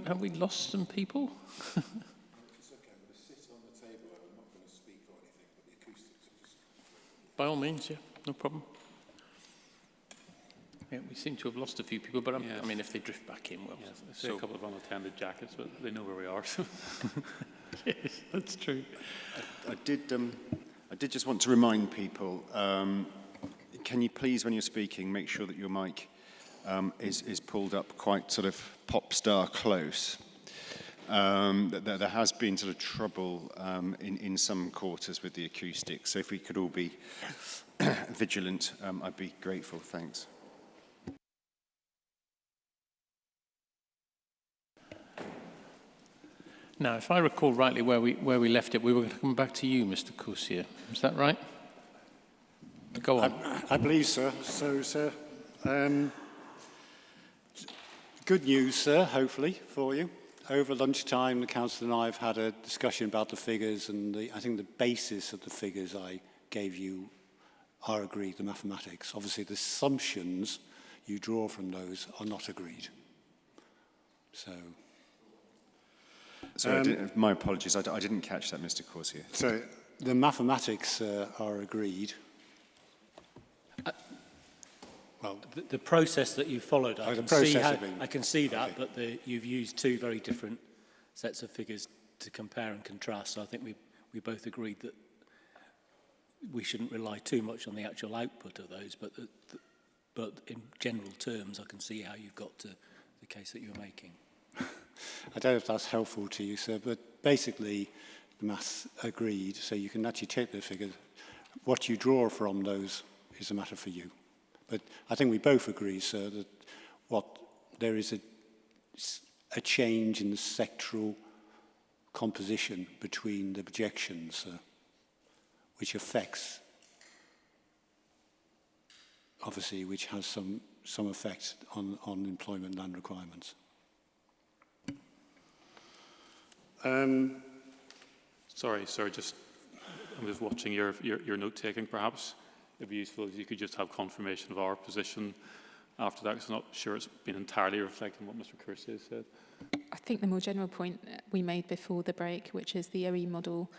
Have we lost some people? If it's okay, I'm going to sit on the table. I'm not going to speak or anything, but the acoustics are just... By all means, yeah, no problem. Yeah, we seem to have lost a few people, but I mean, if they drift back in, well... Yes, I see a couple of unattended jackets, but they know where we are. So. Yes, that's true. I did just want to remind people, can you please, when you're speaking, make sure that your mic is pulled up quite sort of pop star close. There has been sort of trouble in some quarters with the acoustics, so if we could all be vigilant, I'd be grateful. Thanks. Now, if I recall rightly where we left it, we were going to come back to you, Mr. Coursier. Is that right? Go on. I believe so. So, sir, good news, sir, hopefully, for you. Over lunchtime, the Council and I have had a discussion about the figures, and I think the basis of the figures I gave you are agreed, the mathematics. Obviously, the assumptions you draw from those are not agreed. So... Sorry, my apologies. I didn't catch that, Mr. Coursier. So the mathematics are agreed. Well, the process that you followed, I can see that, okay. But you've used two very different sets of figures to compare and contrast. So I think we both agreed that we shouldn't rely too much on the actual output of those, but in general terms, I can see how you've got to the case that you're making. I don't know if that's helpful to you, sir, but basically the maths agreed, so you can actually take the figures. What you draw from those is a matter for you. But I think we both agree, sir, that there is a change in the sectoral composition between the projections, which affects, obviously, which has some effect on employment land requirements. Sorry, sir, I'm just watching your note-taking, perhaps. It'd be useful if you could just have confirmation of our position after that, because I'm not sure it's been entirely reflecting what Mr. Coursier said. I think the more general point we made before the break, which is the OE model,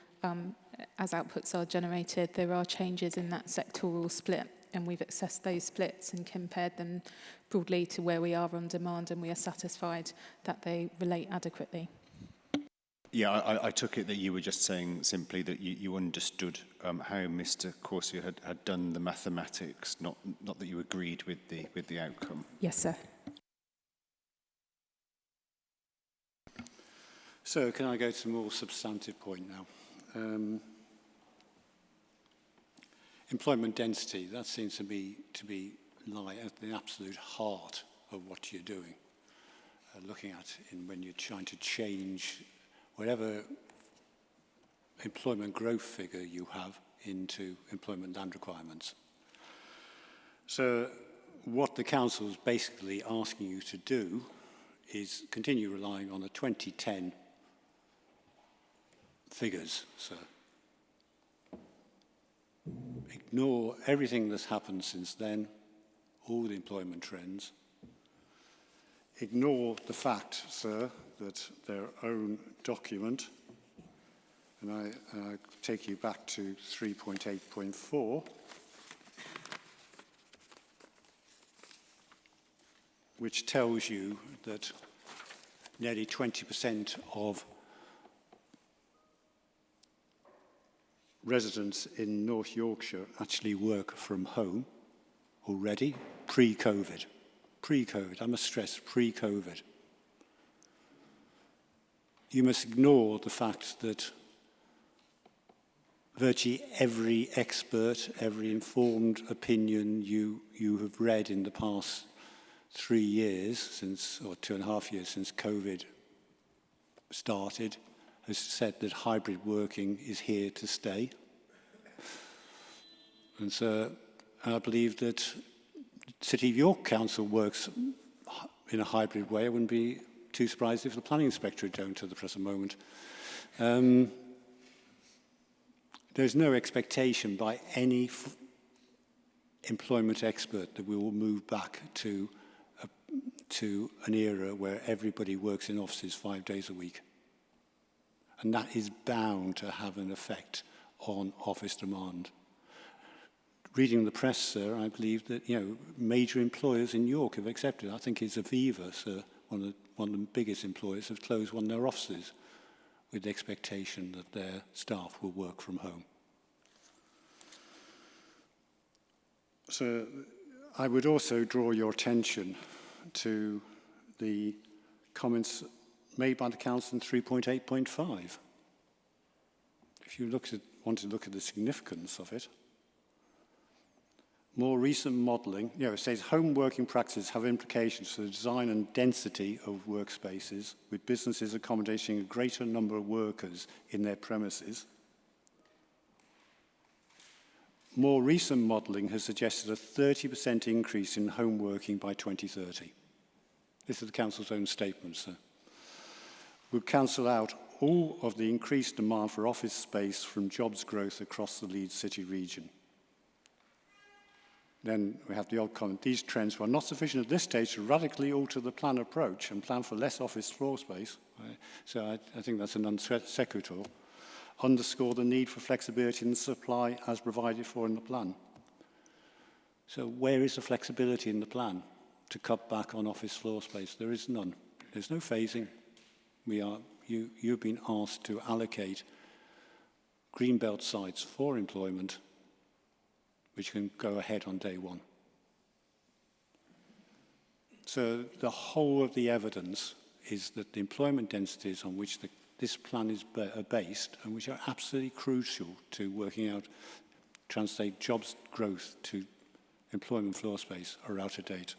as outputs are generated, there are changes in that sectoral split, and we've assessed those splits and compared them broadly to where we are on demand, and we are satisfied that they relate adequately. Yeah, I took it that you were just saying simply that you understood how Mr. Coursier had done the mathematics, not that you agreed with the outcome. Yes, sir. So can I go to a more substantive point now? Employment density, that seems to lie at the absolute heart of what you're doing. Looking at when you're trying to change whatever employment growth figure you have into employment land requirements. So what the Council is basically asking you to do is continue relying on the 2010 figures. So ignore everything that's happened since then, all the employment trends. Ignore the fact, sir, that their own document, and I take you back to 3.8.4, which tells you that nearly 20% of residents in North Yorkshire actually work from home already, pre-COVID. Pre-COVID, I must stress, pre-COVID. You must ignore the fact that virtually every expert, every informed opinion you have read in the past 3 years, or 2.5 years since COVID started, has said that hybrid working is here to stay. And so I believe that City of York Council works in a hybrid way. I wouldn't be too surprised if the planning inspectorate don't at the present moment. There's no expectation by any employment expert that we will move back to to an era where everybody works in offices 5 days a week. And that is bound to have an effect on office demand. Reading the press, sir, I believe that major employers in York have accepted. I think it's Aviva, sir, one of the biggest employers, have closed one of their offices with the expectation that their staff will work from home. So I would also draw your attention to the comments made by the Council in 3.8.5. If you want to look at the significance of it, more recent modelling, it says home working practices have implications for the design and density of workspaces, with businesses accommodating a greater number of workers in their premises. More recent modelling has suggested a 30% increase in home working by 2030. This is the Council's own statement, sir. Would cancel out all of the increased demand for office space from jobs growth across the Leeds City region. Then we have the odd comment, these trends were not sufficient at this stage to radically alter the plan approach and plan for less office floor space. So I think that's a non sequitur. Underscore the need for flexibility in the supply as provided for in the plan. So where is the flexibility in the plan to cut back on office floor space? There is none. There's no phasing. You've been asked to allocate greenbelt sites for employment which can go ahead on day one. So the whole of the evidence is that the employment densities on which this plan is based, and which are absolutely crucial to working out, translate jobs growth to employment floor space, are out of date.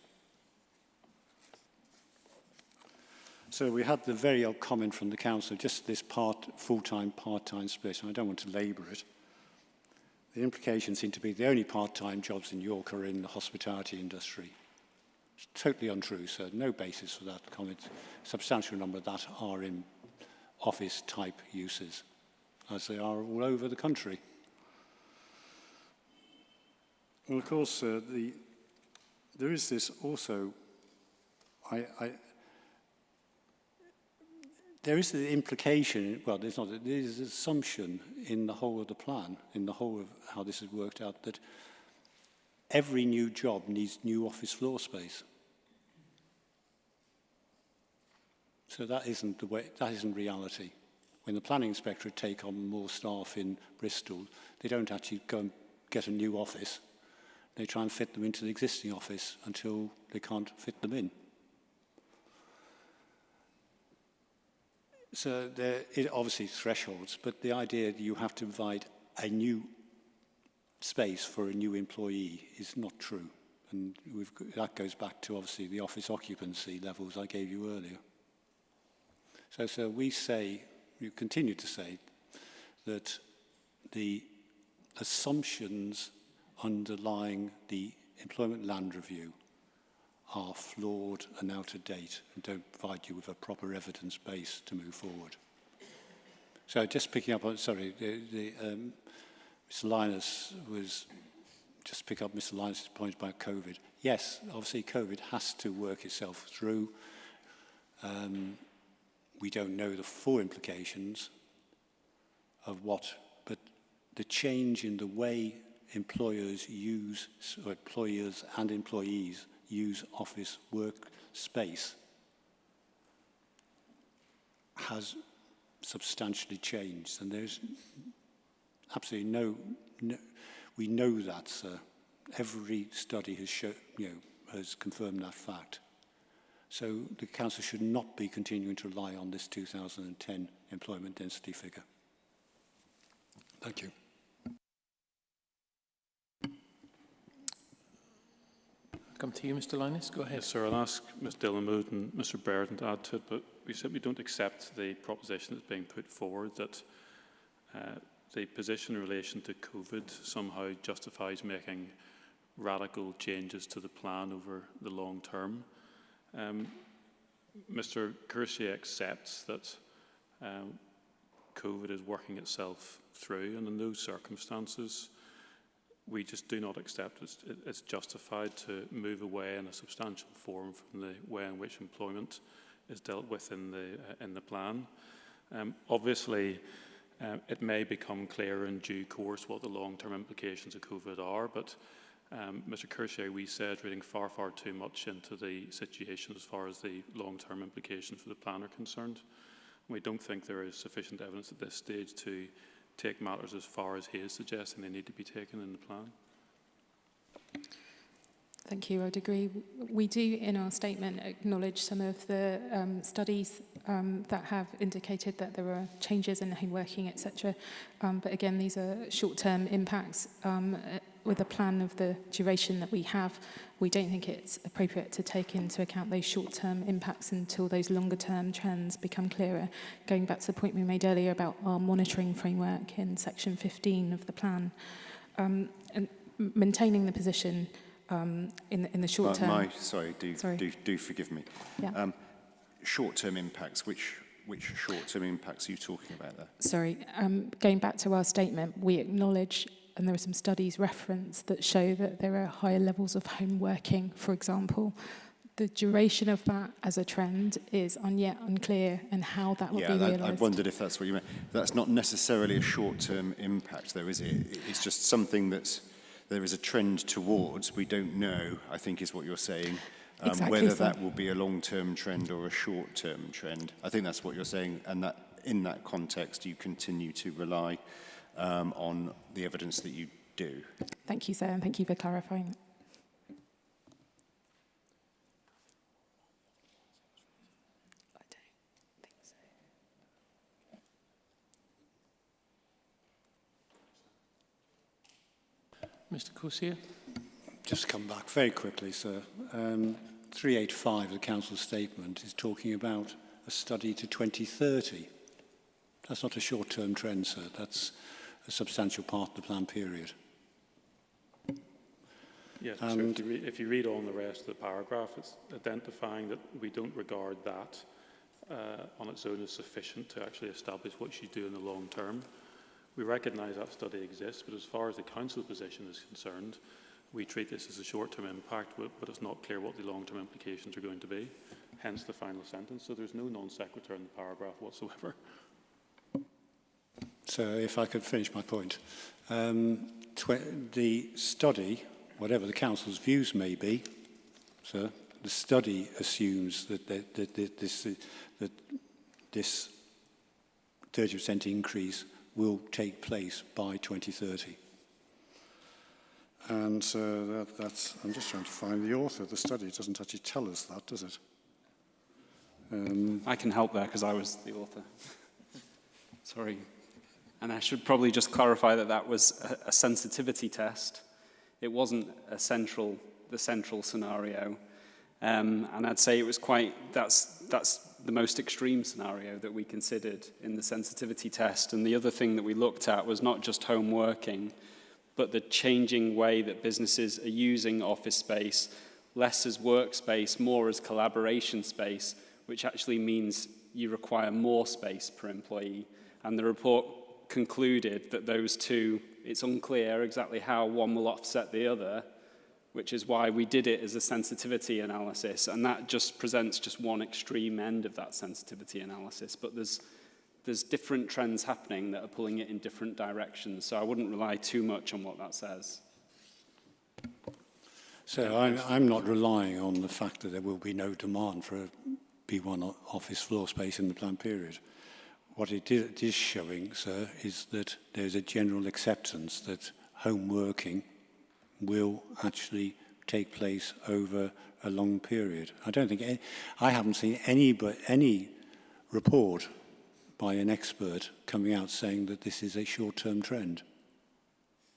So we had the very odd comment from the Council, just this full-time, part-time split, and I don't want to labour it. The implications seem to be the only part-time jobs in York are in the hospitality industry. It's totally untrue, sir. No basis for that comment. A substantial number of that are in office-type uses, as they are all over the country. Well, of course, there is this also. There is the implication, well, there's not, there is an assumption in the whole of the plan, in the whole of how this has worked out, that every new job needs new office floor space. So that isn't the way, that isn't reality. When the planning inspectorate take on more staff in Bristol, they don't actually go and get a new office. They try and fit them into the existing office until they can't fit them in. So there is obviously thresholds, but the idea that you have to provide a new space for a new employee is not true. And that goes back to obviously the office occupancy levels I gave you earlier. So we say, you continue to say, that the assumptions underlying the Employment Land Review are flawed and out of date and don't provide you with a proper evidence base to move forward. So just picking up on, sorry, Mr. Linus was, just pick up Mr. Linus's point about COVID. Yes, obviously COVID has to work itself through. We don't know the full implications of what, but the change in the way employers use, or employers and employees use office work space has substantially changed, and there's absolutely no we know that, sir. Every study has shown, has confirmed that fact. So the Council should not be continuing to rely on this 2010 employment density figure. Thank you. Come to you, Mr. Linus. Go ahead. Yes, sir. I'll ask Ms Dillenmood and Mr Baird to add to it, but we simply don't accept the proposition that's being put forward that the position in relation to COVID somehow justifies making radical changes to the plan over the long term. Mr Coursier accepts that COVID is working itself through, and in those circumstances, we just do not accept it's justified to move away in a substantial form from the way in which employment is dealt with in the plan. Obviously, it may become clearer in due course what the long-term implications of COVID are, but Mr. Coursier, we said reading far, far too much into the situation as far as the long-term implications for the plan are concerned. We don't think there is sufficient evidence at this stage to take matters as far as he is suggesting they need to be taken in the plan. Thank you. I'd agree. We do, in our statement, acknowledge some of the studies that have indicated that there are changes in home working, etc. But again, these are short-term impacts. With a plan of the duration that we have, we don't think it's appropriate to take into account those short-term impacts until those longer-term trends become clearer. Going back to the point we made earlier about our monitoring framework in section 15 of the plan, and maintaining the position in the short term. Sorry, do forgive me. Yeah. Short-term impacts, which short-term impacts are you talking about there? Sorry, going back to our statement, we acknowledge, and there are some studies referenced that show that there are higher levels of home working, for example. The duration of that as a trend is yet unclear, and how that will be realised. I wondered if that's what you meant. That's not necessarily a short-term impact, though, is it? It's just something there is a trend towards. We don't know, I think is what you're saying, exactly whether so. that will be a long-term trend or a short-term trend. I think that's what you're saying, and that in that context you continue to rely on the evidence that you do. Thank you, sir, and thank you for clarifying. I don't think so. Mr. Coursier? Just come back very quickly, sir. 385 of the Council statement is talking about a study to 2030. That's not a short-term trend, sir. That's a substantial part of the plan period. Yes, so if you read on the rest of the paragraph, it's identifying that we don't regard that on its own as sufficient to actually establish what you do in the long term. We recognise that study exists, but as far as the Council position is concerned, we treat this as a short-term impact, but it's not clear what the long-term implications are going to be, hence the final sentence. So there's no non sequitur in the paragraph whatsoever. So if I could finish my point. The study, whatever the Council's views may be, sir, the study assumes that this 30% increase will take place by 2030. And that's, I'm just trying to find the author of the study. It doesn't actually tell us that, does it? I can help there because I was the author. Sorry. And I should probably just clarify that that was a sensitivity test. It wasn't the central scenario. And I'd say it was that's the most extreme scenario that we considered in the sensitivity test. And the other thing that we looked at was not just home working, but the changing way that businesses are using office space, less as workspace, more as collaboration space, which actually means you require more space per employee. And the report concluded that those two, it's unclear exactly how one will offset the other, which is why we did it as a sensitivity analysis. And that just presents just one extreme end of that sensitivity analysis. But there's different trends happening that are pulling it in different directions. So I wouldn't rely too much on what that says. So I'm not relying on the fact that there will be no demand for a B1 office floor space in the planned period. What it is showing, sir, is that there's a general acceptance that home working will actually take place over a long period. I haven't seen any report by an expert coming out saying that this is a short-term trend.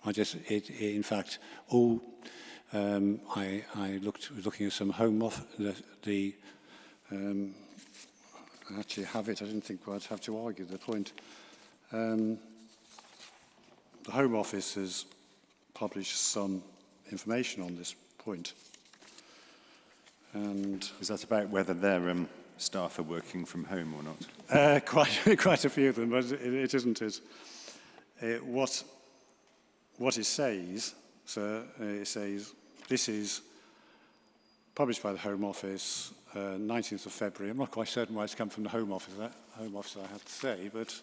In fact, I was looking at some home office, I actually have it. I didn't think I'd have to argue the point. The Home Office has published some information on this point. And is that about whether their staff are working from home or not? Quite a few of them, but it isn't it. What it says sir, it says, this is published by the Home Office, 19th of February. I'm not quite certain why it's come from the Home Office, I have to say, but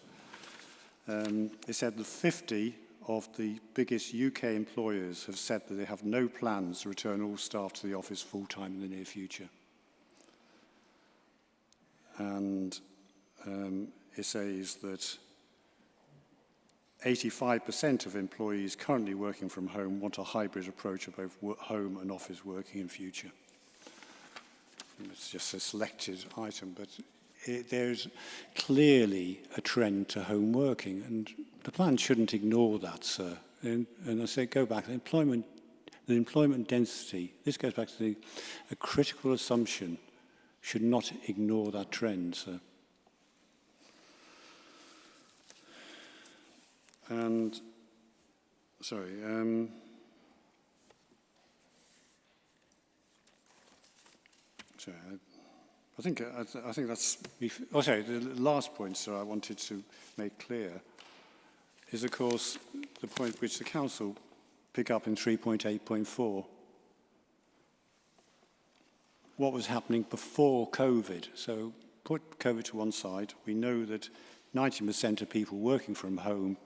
it said that 50 of the biggest UK employers have said that they have no plans to return all staff to the office full-time in the near future. And it says that 85% of employees currently working from home want a hybrid approach of both home and office working in future. And it's just a selected item, but there's clearly a trend to home working, and the plan shouldn't ignore that, sir. And I say, go back, the employment density, this goes back to a critical assumption, should not ignore that trend, sir. And, sorry, I think that's... Oh, sorry, the last point, sir, I wanted to make clear is, of course, the point which the Council pick up in 3.8.4. What was happening before COVID? So put COVID to one side. We know that 90% of people working from home,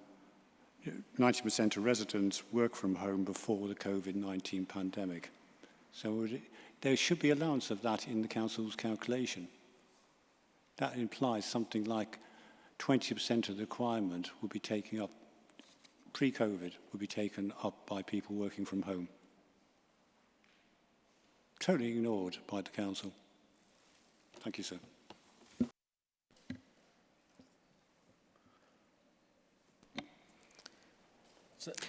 90% of residents work from home before the COVID-19 pandemic. So there should be allowance of that in the Council's calculation. That implies something like 20% of the requirement will be taken up, pre-COVID, will be taken up by people working from home. Totally ignored by the Council. Thank you, sir.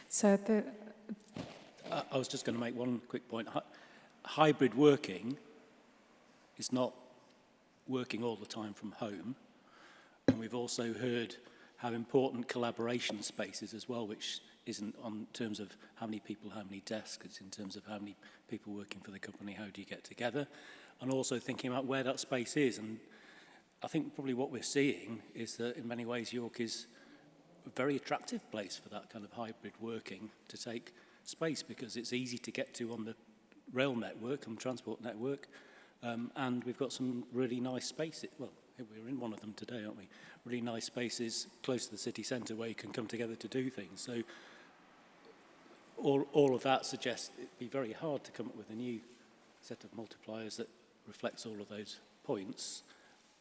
So I was just going to make one quick point. Hybrid working is not working all the time from home. And we've also heard how important collaboration space is as well, which isn't on terms of how many people, how many desks, it's in terms of how many people working for the company, how do you get together, and also thinking about where that space is. And I think probably what we're seeing is that in many ways York is a very attractive place for that kind of hybrid working to take space, because it's easy to get to on the rail network and transport network, and we've got some really nice spaces. Well, we're in one of them today, aren't we? Really nice spaces close to the city centre where you can come together to do things. So all of that suggests it'd be very hard to come up with a new set of multipliers that reflects all of those points.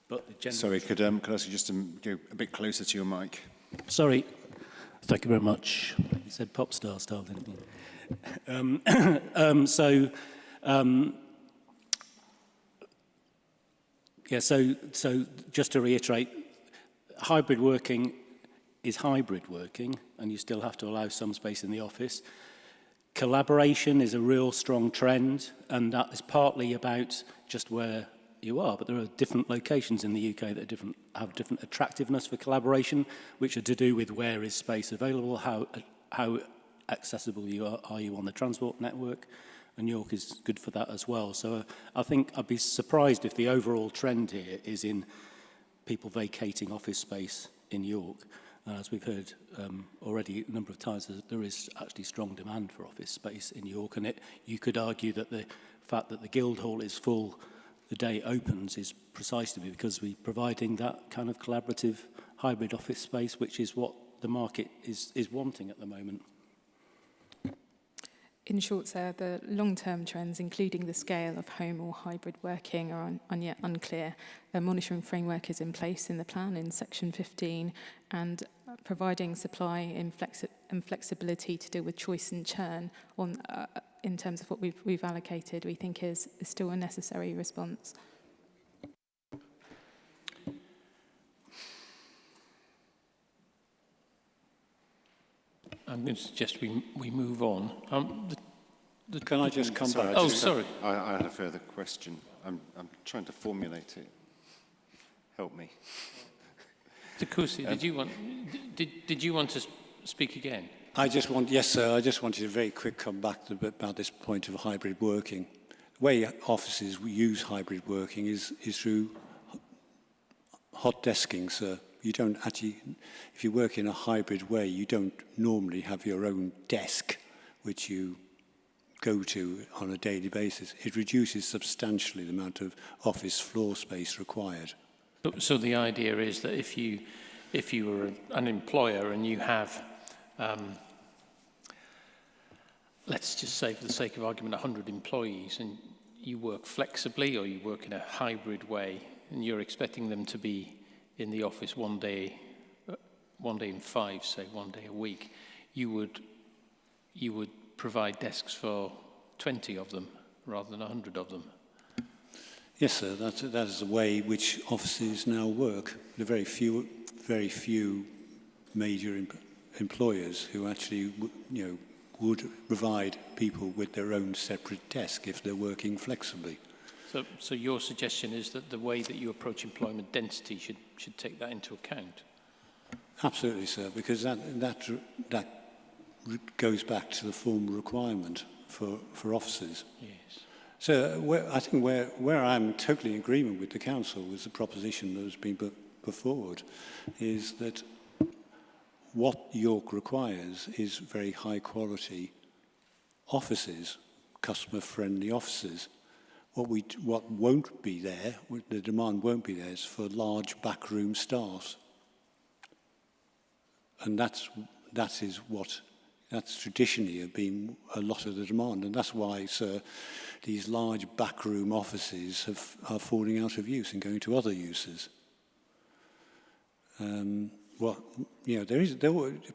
But the general... Sorry, could I ask you just to go a bit closer to your mic? Sorry. Thank you very much. You said pop star style, didn't you? So just to reiterate, hybrid working is hybrid working, and you still have to allow some space in the office. Collaboration is a real strong trend, and that is partly about just where you are, but there are different locations in the UK that have different attractiveness for collaboration, which are to do with where is space available, how accessible are you on the transport network, and York is good for that as well. So I think I'd be surprised if the overall trend here is in people vacating office space in York. As we've heard already a number of times, there is actually strong demand for office space in York, and you could argue that the fact that the Guildhall is full the day it opens is precisely because we're providing that kind of collaborative hybrid office space, which is what the market is wanting at the moment. in short, sir, the long-term trends, including the scale of home or hybrid working, are yet unclear. A monitoring framework is in place in the plan in section 15, and providing supply and flexibility to deal with choice and churn on, in terms of what we've allocated, we think is still a necessary response. I'm going to suggest we move on. Can I just come back? Oh, sorry. I had a further question. I'm trying to formulate it. Help me. Mr. Kusi, did you want to speak again? Yes, sir. I just wanted a very quick come back to about this point of hybrid working. The way offices use hybrid working is through hot desking, sir. You don't actually, if you work in a hybrid way, you don't normally have your own desk which you go to on a daily basis, it reduces substantially the amount of office floor space required. So the idea is that if you were an employer and you have, let's just say for the sake of argument, 100 employees, and you work flexibly or you work in a hybrid way, and you're expecting them to be in the office one day in 5, say, 1 day a week, you would provide desks for 20 of them rather than 100 of them. Yes, sir. That is the way which offices now work. There are very few major employers who actually, would provide people with their own separate desk if they're working flexibly. So your suggestion is that the way that you approach employment density should take that into account? Absolutely, sir, because that goes back to the formal requirement for offices. Yes. So I think where I'm totally in agreement with the council with the proposition that has been put forward is that what York requires is very high quality offices, customer friendly offices. What won't be there, the demand won't be there, is for large backroom staff. And that's traditionally have been a lot of the demand, and that's why, sir, these large backroom offices are falling out of use and going to other uses.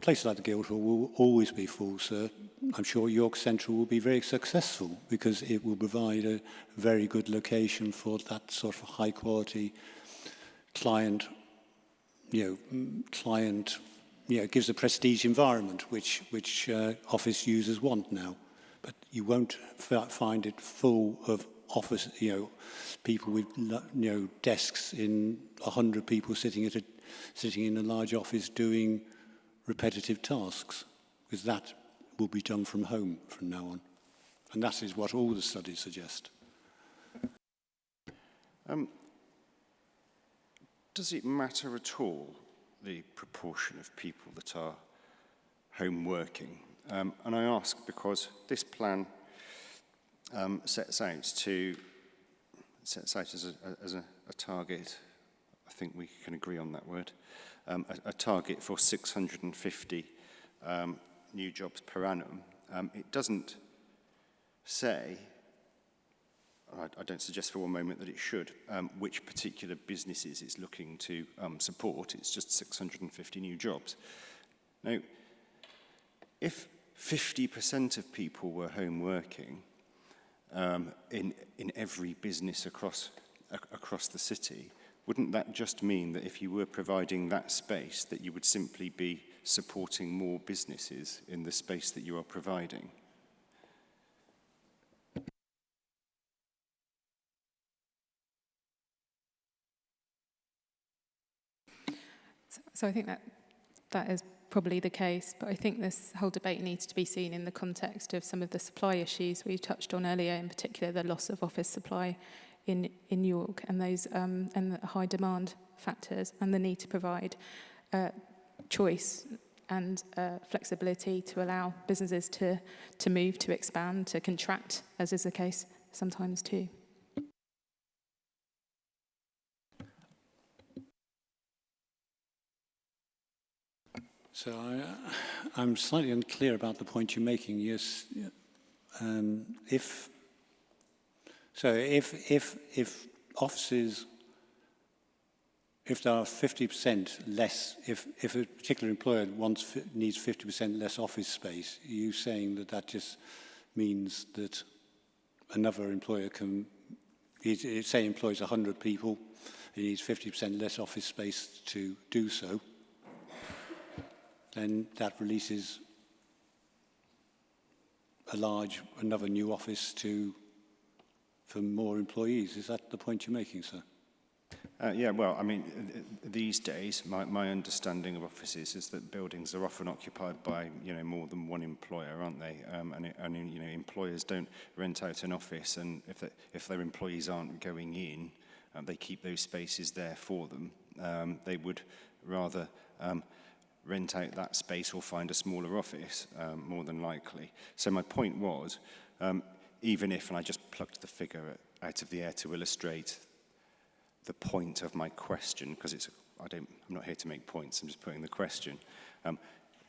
Places like the Guildhall will always be full, sir. I'm sure York Central will be very successful because it will provide a very good location for that sort of high quality client. It gives a prestige environment which office users want now. But you won't find it full of office, people with desks in 100 people sitting in a large office doing repetitive tasks, because that will be done from home from now on. And that is what all the studies suggest. Does it matter at all, the proportion of people that are home working? And I ask because this plan sets out as a target, I think we can agree on that word, a target for 650 new jobs per annum. It doesn't say, I don't suggest for one moment that it should, which particular businesses it's looking to support. It's just 650 new jobs. Now, if 50% of people were home working in every business across the city, wouldn't that just mean that if you were providing that space, that you would simply be supporting more businesses in the space that you are providing? So I think that is probably the case, but I think this whole debate needs to be seen in the context of some of the supply issues we touched on earlier, in particular the loss of office supply in York and those and the high demand factors and the need to provide choice and flexibility to allow businesses to move, to expand, to contract, as is the case sometimes too. So I'm slightly unclear about the point you're making. Yes, if offices, if there are 50% less, if a particular employer needs 50% less office space, are you saying that just means that another employer can, say employs 100 people, he needs 50% less office space to do so, then that releases another new office for more employees. Is that the point you're making, sir? Yeah, well, I mean, these days, my understanding of offices is that buildings are often occupied by, more than one employer, aren't they? And employers don't rent out an office, and if their employees aren't going in, they keep those spaces there for them. They would rather rent out that space or find a smaller office, more than likely. So my point was, even if, and I just plucked the figure out of the air to illustrate the point of my question, because I'm not here to make points, I'm just putting the question,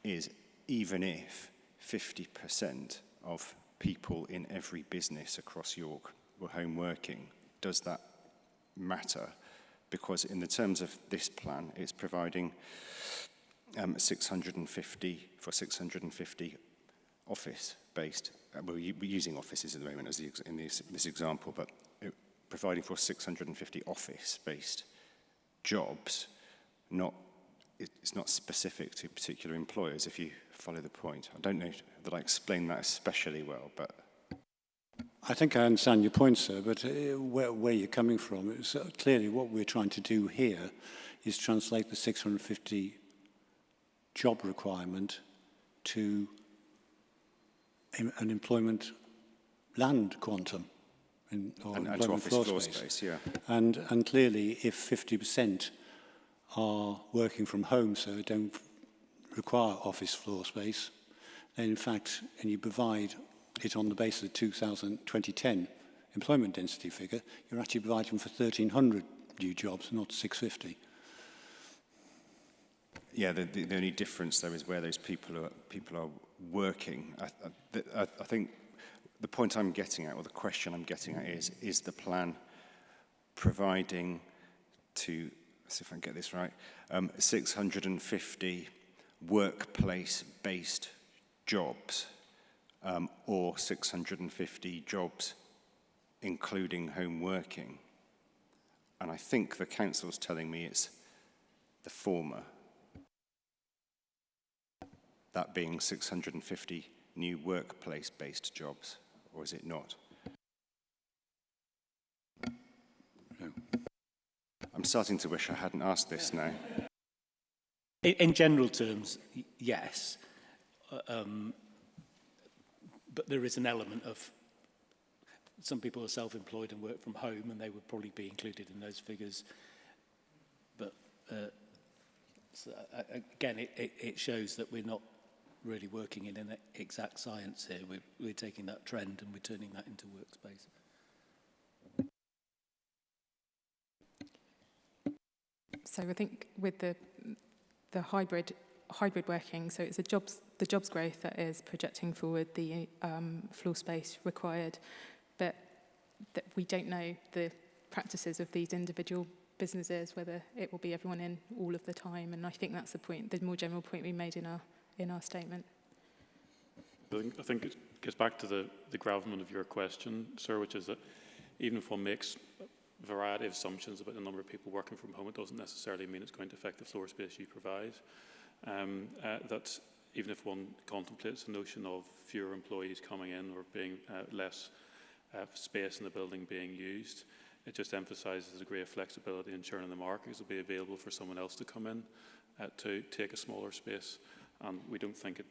is even if 50% of people in every business across York were home working, does that matter? Because in the terms of this plan, it's providing 650 office-based, we're using offices at the moment as in this example, but providing for 650 office-based jobs, it's not specific to particular employers, if you follow the point. I don't know that I explained that especially well, but... I think I understand your point, sir, but where you're coming from, is clearly what we're trying to do here is translate the 650 job requirement to an employment land quantum. And to office floor space, yeah. And clearly, if 50% are working from home, so don't require office floor space, then in fact, and you provide it on the basis of the 2010 employment density figure, you're actually providing for 1,300 new jobs, not 650. Yeah, the only difference though is where those people are working. I think the point I'm getting at, or the question I'm getting at, is the plan providing to, let's see if I can get this right, 650 workplace-based jobs, or 650 jobs including home working. And I think the council's telling me it's the former. That being 650 new workplace-based jobs, or is it not? No. I'm starting to wish I hadn't asked this now. In general terms, yes. But there is an element of some people are self-employed and work from home, and they would probably be included in those figures. But so, again, it shows that we're not really working in an exact science here. We're taking that trend and we're turning that into workspace. So I think with the hybrid working, so it's the jobs growth that is projecting forward the floor space required, but that we don't know the practices of these individual businesses, whether it will be everyone in all of the time, and I think that's the point, the more general point we made in our statement. I think it gets back to the gravamen of your question, sir, which is that even if one makes a variety of assumptions about the number of people working from home, it doesn't necessarily mean it's going to affect the floor space you provide. That even if one contemplates the notion of fewer employees coming in or being less space in the building being used, it just emphasises the degree of flexibility and churn in the market will be available for someone else to come in to take a smaller space. And we don't think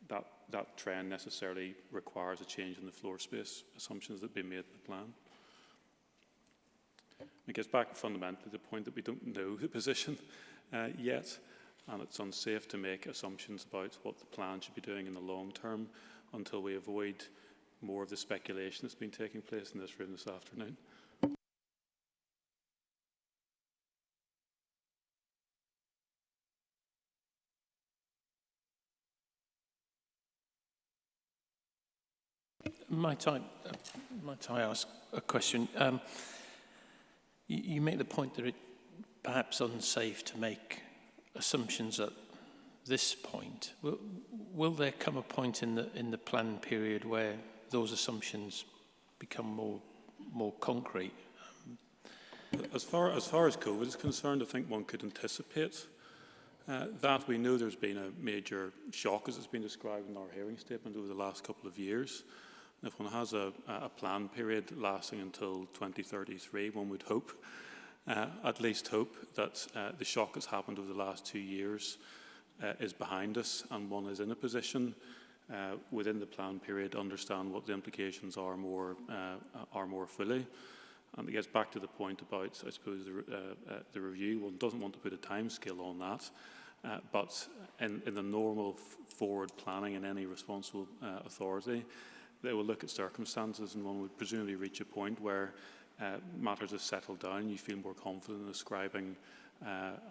that trend necessarily requires a change in the floor space assumptions that have been made in the plan. It gets back fundamentally to the point that we don't know the position yet, and it's unsafe to make assumptions about what the plan should be doing in the long term until we avoid more of the speculation that's been taking place in this room this afternoon. Might I ask a question? You make the point that it's perhaps unsafe to make assumptions at this point. Will there come a point in the plan period where those assumptions become more concrete? As far as COVID is concerned, I think one could anticipate that. We know there's been a major shock, as it's been described in our hearing statement, over the last couple of years. And if one has a plan period lasting until 2033, one would hope, at least hope, that the shock that's happened over the last 2 years is behind us, and one is in a position within the plan period to understand what the implications are more fully. And it gets back to the point about, I suppose, the review. One doesn't want to put a timescale on that, But in the normal forward planning in any responsible authority, they will look at circumstances, and one would presumably reach a point where matters have settled down, you feel more confident in describing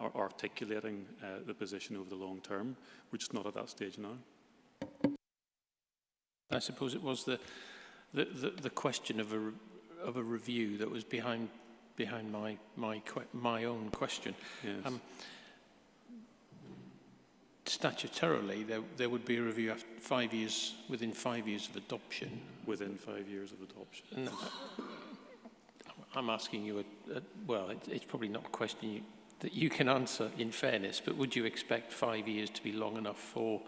or articulating the position over the long term. We're just not at that stage now. I suppose it was the question of a review that was behind my own question. Yes. Statutorily, there would be a review after 5 years, within 5 years of adoption. Within 5 years of adoption. And I'm asking you, well, it's probably not a question that you can answer in fairness, but would you expect 5 years to be long enough for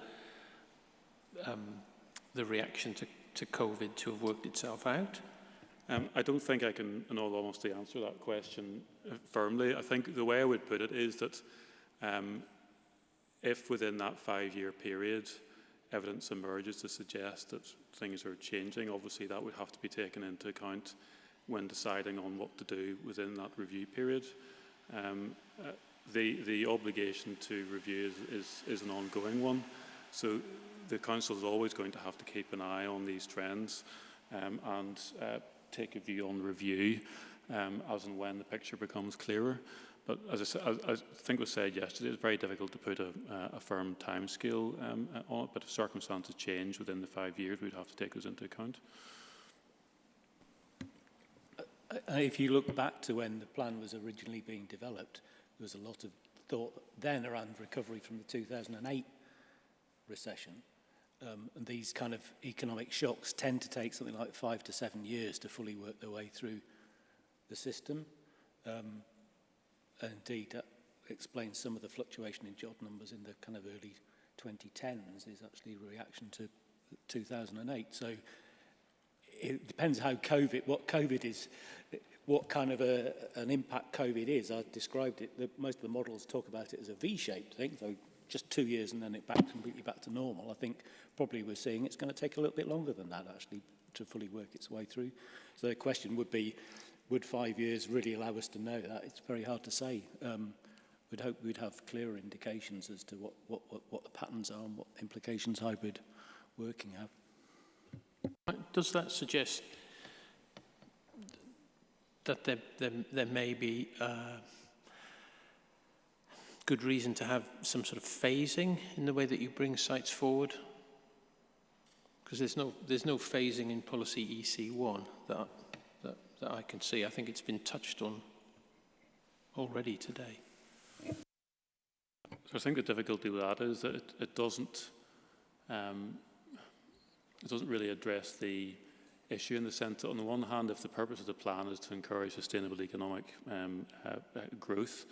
the reaction to COVID to have worked itself out? I don't think I can, in all honesty, answer that question firmly. I think the way I would put it is that if within that 5-year period evidence emerges to suggest that things are changing, obviously that would have to be taken into account when deciding on what to do within that review period. The obligation to review is an ongoing one. So the Council is always going to have to keep an eye on these trends and take a view on review as and when the picture becomes clearer. But as I think was said yesterday, it's very difficult to put a firm timescale on it, but if circumstances change within the 5 years, we'd have to take those into account. If you look back to when the plan was originally being developed, there was a lot of thought then around recovery from the 2008 recession. And these kind of economic shocks tend to take something like 5 to 7 years to fully work their way through the system. And indeed, that explains some of the fluctuation in job numbers in the kind of early 2010s is actually a reaction to 2008. So it depends how what COVID is, what kind of an impact COVID is. I described it, most of the models talk about it as a V-shaped thing, so just 2 years and then it completely back to normal. I think probably we're seeing it's going to take a little bit longer than that actually to fully work its way through. So the question would be, would 5 years really allow us to know that? It's very hard to say. We'd hope we'd have clearer indications as to what the patterns are and what implications hybrid working have. Does that suggest that there may be good reason to have some sort of phasing in the way that you bring sites forward? Because there's no phasing in policy EC1 that I can see. I think it's been touched on already today. So I think the difficulty with that is that it doesn't really address the issue in the sense that on the one hand, if the purpose of the plan is to encourage sustainable economic growth,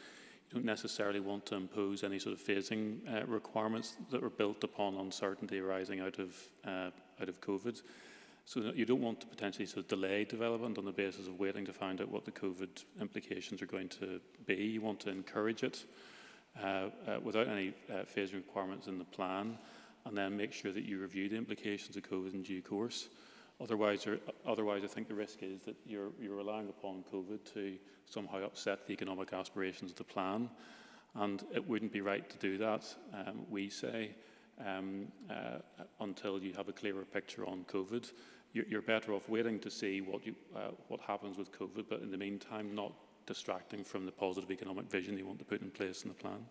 you don't necessarily want to impose any sort of phasing requirements that are built upon uncertainty arising out of COVID. So you don't want to potentially sort of delay development on the basis of waiting to find out what the COVID implications are going to be. You want to encourage it without any phasing requirements in the plan, and then make sure that you review the implications of COVID in due course. Otherwise, I think the risk is that you're relying upon COVID to somehow upset the economic aspirations of the plan, and it wouldn't be right to do that, we say, until you have a clearer picture on COVID. You're better off waiting to see what happens with COVID, but in the meantime, not distracting from the positive economic vision you want to put in place in the plan.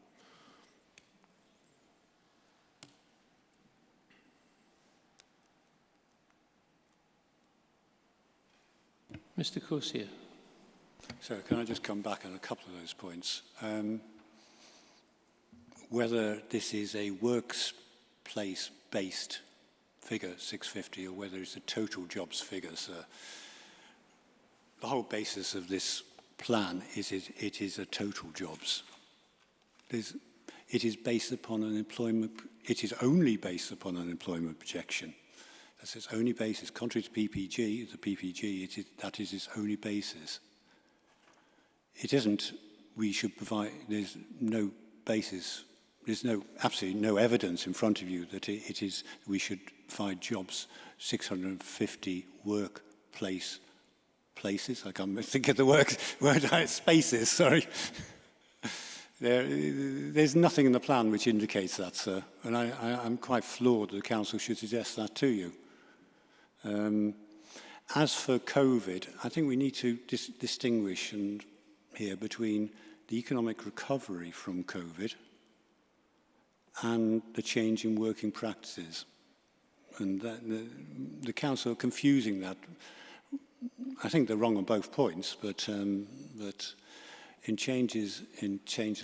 Mr. Corsier. So can I just come back on a couple of those points? Whether this is a workplace-based figure, 650, or whether it's a total jobs figure. So the whole basis of this plan is it is a total jobs. It is based upon an employment, it is only based upon an employment projection. That's its only basis. Contrary to PPG, that is its only basis. It isn't, we should provide, there's no basis, there's absolutely no evidence in front of you that it is, we should find jobs, 650 workplaces. I can't think of the word spaces, sorry. There's nothing in the plan which indicates that, sir, and I'm quite floored that the council should suggest that to you. As for COVID, I think we need to distinguish here between the economic recovery from COVID and the change in working practices. And the council are confusing that. I think they're wrong on both points, but in terms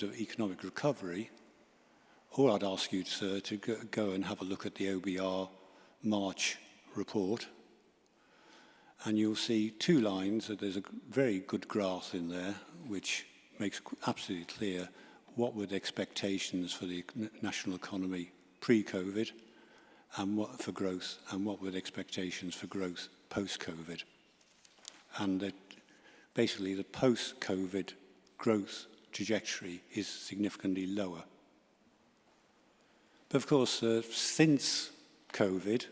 of economic recovery, all I'd ask you, sir, to go and have a look at the OBR March report, and you'll see two lines. There's a very good graph in there which makes absolutely clear what were the expectations for the national economy pre-COVID and what for growth, and what were the expectations for growth post-COVID. And that basically the post-COVID growth trajectory is significantly lower. But of course, since COVID,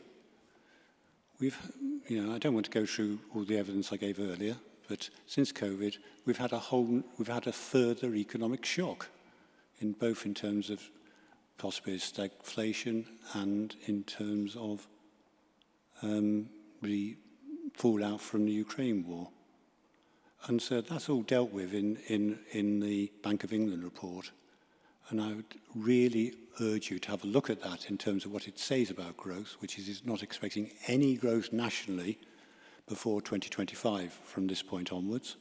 I don't want to go through all the evidence I gave earlier, but since COVID, we've had a further economic shock, in terms of possibly stagflation and in terms of the fallout from the Ukraine war. And so that's all dealt with in the Bank of England report. And I would really urge you to have a look at that in terms of what it says about growth, which is it's not expecting any growth nationally before 2025 from this point onwards,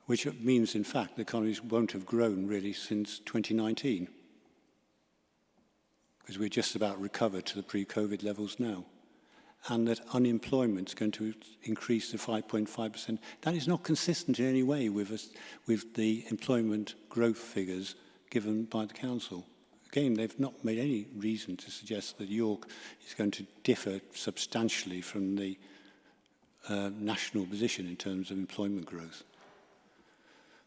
which means, in fact, the economies won't have grown really since 2019, because we're just about recovered to the pre-COVID levels now. And that unemployment is going to increase to 5.5%. That is not consistent in any way with the employment growth figures given by the council. Again, they've not made any reason to suggest that York is going to differ substantially from the national position in terms of employment growth.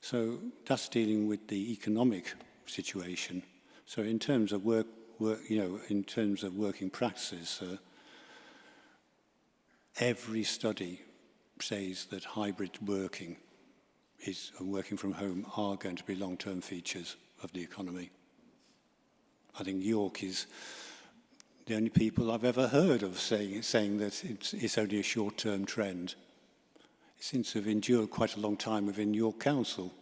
So that's dealing with the economic situation. So in terms of in terms of working practices, every study says that hybrid working and working from home are going to be long-term features of the economy. I think York is the only people I've ever heard of saying that it's only a short-term trend. It seems to have endured quite a long time within York Council.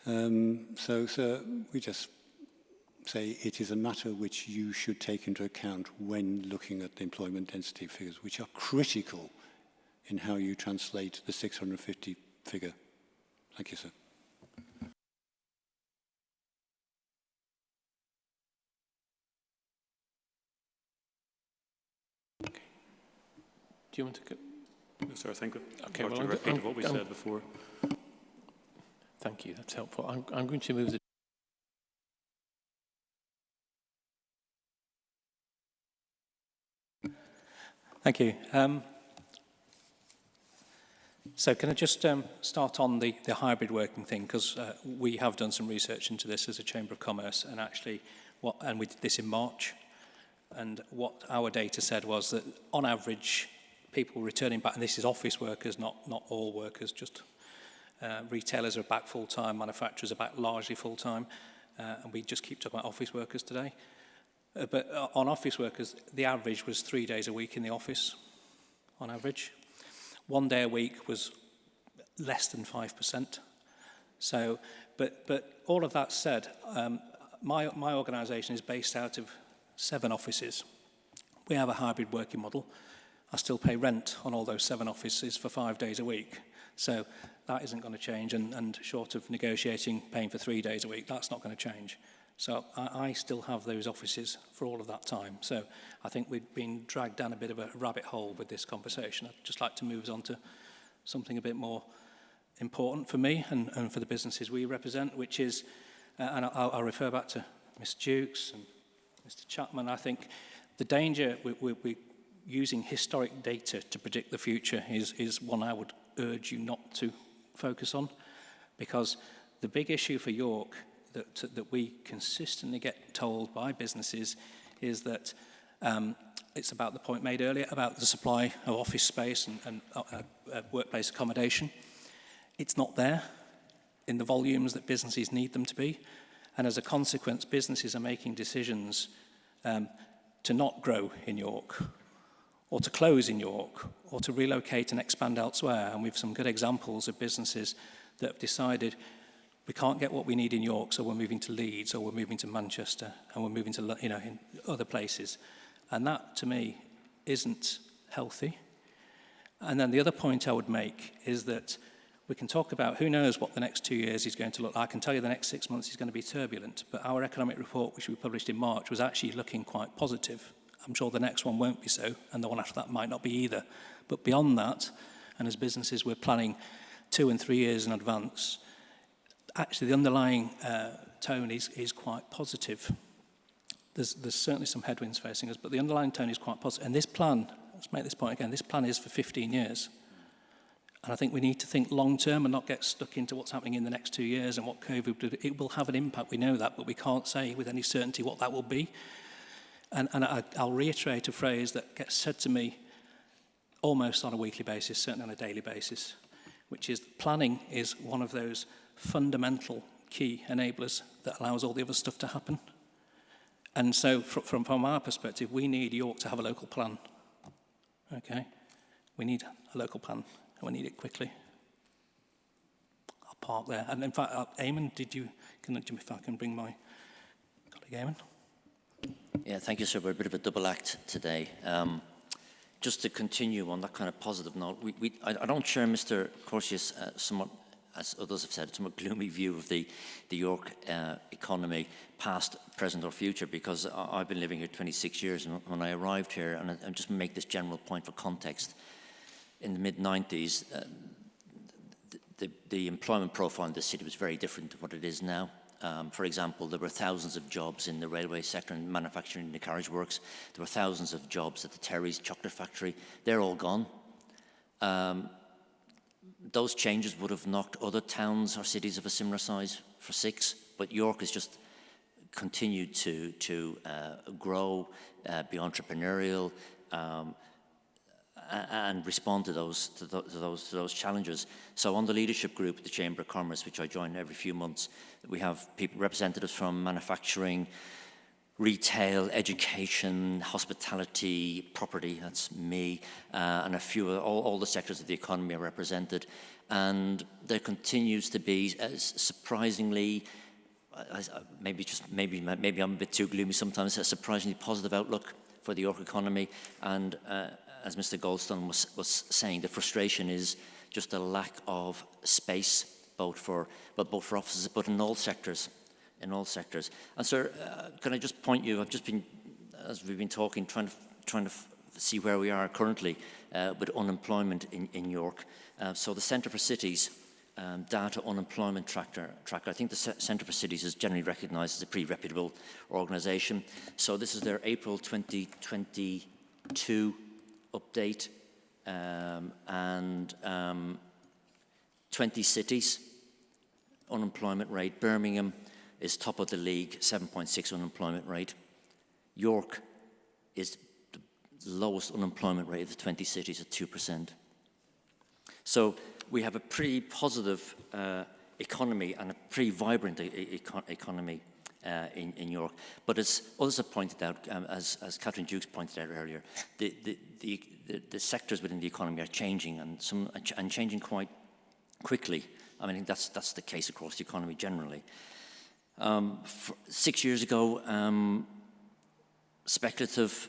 So we just say it is a matter which you should take into account when looking at the employment density figures, which are critical in how you translate the 650 figure. Thank you, sir. Okay. Do you want to go? No, sir, I think okay, well, repeat what we said before. Thank you, that's helpful. I'm going to move the Thank you. So can I just start on the hybrid working thing, because we have done some research into this as a Chamber of Commerce, and actually, and we did this in March, and what our data said was that on average, people returning back, and this is office workers, not all workers, just retailers are back full-time, manufacturers are back largely full-time, and we just keep talking about office workers today. But on office workers, the average was 3 days a week in the office, on average. 1 day a week was less than 5%. So, but all of that said, my organisation is based out of 7 offices. We have a hybrid working model. I still pay rent on all those 7 offices for 5 days a week. So that isn't going to change, and short of negotiating paying for 3 days a week, that's not going to change. So I still have those offices for all of that time. So I think we've been dragged down a bit of a rabbit hole with this conversation. I'd just like to move on to something a bit more important for me and for the businesses we represent, which is, and I'll refer back to Mr. Dukes and Mr. Chapman. I think the danger we're using historic data to predict the future is one I would urge you not to focus on, because the big issue for York that we consistently get told by businesses is that it's about the point made earlier about the supply of office space and workplace accommodation. It's not there. in the volumes that businesses need them to be. And as a consequence, businesses are making decisions to not grow in York, or to close in York, or to relocate and expand elsewhere. And we have some good examples of businesses that have decided we can't get what we need in York, so we're moving to Leeds, or we're moving to Manchester, and we're moving to, in other places. And that, to me, isn't healthy. And then the other point I would make is that we can talk about who knows what the next 2 years is going to look like. I can tell you the next 6 months is going to be turbulent, but our economic report, which we published in March, was actually looking quite positive. I'm sure the next one won't be so, and the one after that might not be either. But beyond that, and as businesses, we're planning 2 and 3 years in advance. Actually, the underlying tone is quite positive. There's certainly some headwinds facing us, but the underlying tone is quite positive. And this plan, let's make this point again, this plan is for 15 years. And I think we need to think long term and not get stuck into what's happening in the next 2 years and what COVID did. It will have an impact, we know that, but we can't say with any certainty what that will be. And I'll reiterate a phrase that gets said to me almost on a weekly basis, certainly on a daily basis, which is planning is one of those fundamental key enablers that allows all the other stuff to happen. And so from our perspective, we need York to have a local plan. Okay? We need a local plan, and we need it quickly. I'll park there. And in fact, Eamon, if I can bring my colleague Eamon. Yeah, thank you, sir. We're a bit of a double act today. Just to continue on that kind of positive note, I don't share Mr. Corsia's somewhat, as others have said, somewhat gloomy view of the York economy, past, present or future, because I've been living here 26 years, and when I arrived here, and I just make this general point for context, in the mid-90s, the employment profile in this city was very different to what it is now. For example, there were thousands of jobs in the railway sector and manufacturing in the carriage works. There were thousands of jobs at the Terry's chocolate factory. They're all gone. Those changes would have knocked other towns or cities of a similar size for six, but York has just continued to grow, be entrepreneurial, and respond to those challenges. So on the leadership group, the Chamber of Commerce, which I join every few months, we have representatives from manufacturing, retail, education, hospitality, property, that's me, and a few, all the sectors of the economy are represented. And there continues to be, surprisingly, maybe I'm a bit too gloomy sometimes, a surprisingly positive outlook for the York economy. And as Mr. Goldstone was saying, the frustration is just a lack of space, both for offices, but in all sectors. And sir, can I just point you? I've just been, as we've been talking, trying to see where we are currently with unemployment in York. So the Centre for Cities data unemployment tracker. I think the Centre for Cities is generally recognised as a pretty reputable organisation. So this is their April 2022 update, and 20 cities unemployment rate. Birmingham is top of the league, 7.6 unemployment rate. York is the lowest unemployment rate of the 20 cities at 2%. So we have a pretty positive economy and a pretty vibrant economy in York. But as others have pointed out, as Catherine Dukes pointed out earlier, the sectors within the economy are changing and changing quite quickly. I mean, that's the case across the economy generally. 6 years ago, speculative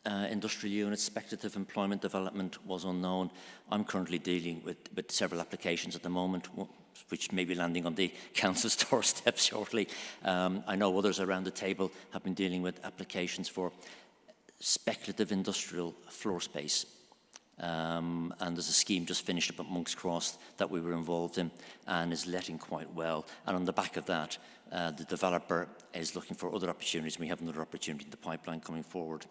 industrial units, speculative employment development was unknown. I'm currently dealing with several applications at the moment, which may be landing on the council's doorstep shortly. I know others around the table have been dealing with applications for speculative industrial floor space. And there's a scheme just finished up at Monk's Cross that we were involved in and is letting quite well. And on the back of that, the developer is looking for other opportunities. We have another opportunity in the pipeline coming forward.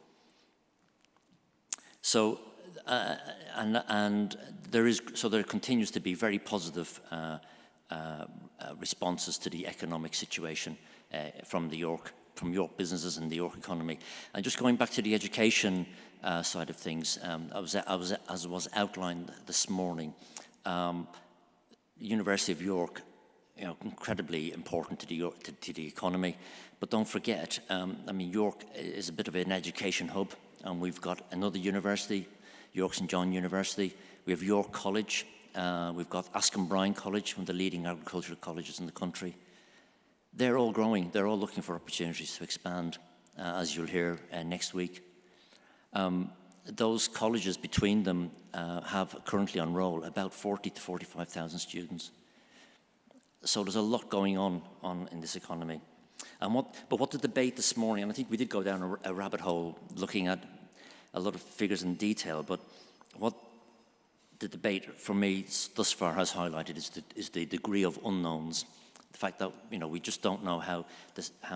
So, there continues to be very positive responses to the economic situation from York businesses and the York economy. And just going back to the education side of things, as was outlined this morning, the University of York incredibly important to the economy. But don't forget, I mean, York is a bit of an education hub, and we've got another university, York St John University. We have York College. We've got Askham Bryan College, one of the leading agricultural colleges in the country. They're all growing. They're all looking for opportunities to expand, as you'll hear next week. Those colleges between them have currently on roll about 40 to 45,000 students. So there's a lot going on in this economy. But what the debate this morning, and I think we did go down a rabbit hole looking at a lot of figures in detail, but what the debate for me thus far has highlighted is the degree of unknowns. The fact that we just don't know how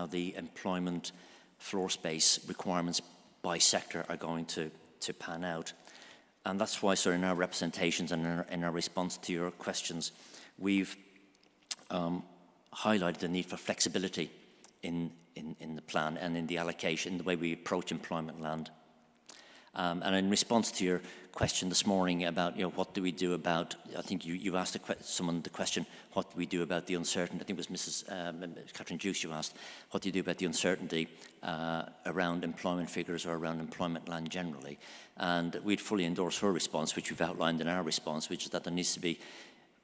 the employment floor space requirements by sector are going to pan out. And that's why, sir, in our representations and in our response to your questions, we've highlighted the need for flexibility in the plan and in the allocation, the way we approach employment land. And in response to your question this morning about, what do we do about, I think you asked someone the question, what do we do about the uncertainty? I think it was Mrs. Catherine Dukes you asked, what do you do about the uncertainty around employment figures or around employment land generally? And we'd fully endorse her response, which we've outlined in our response, which is that there needs to be,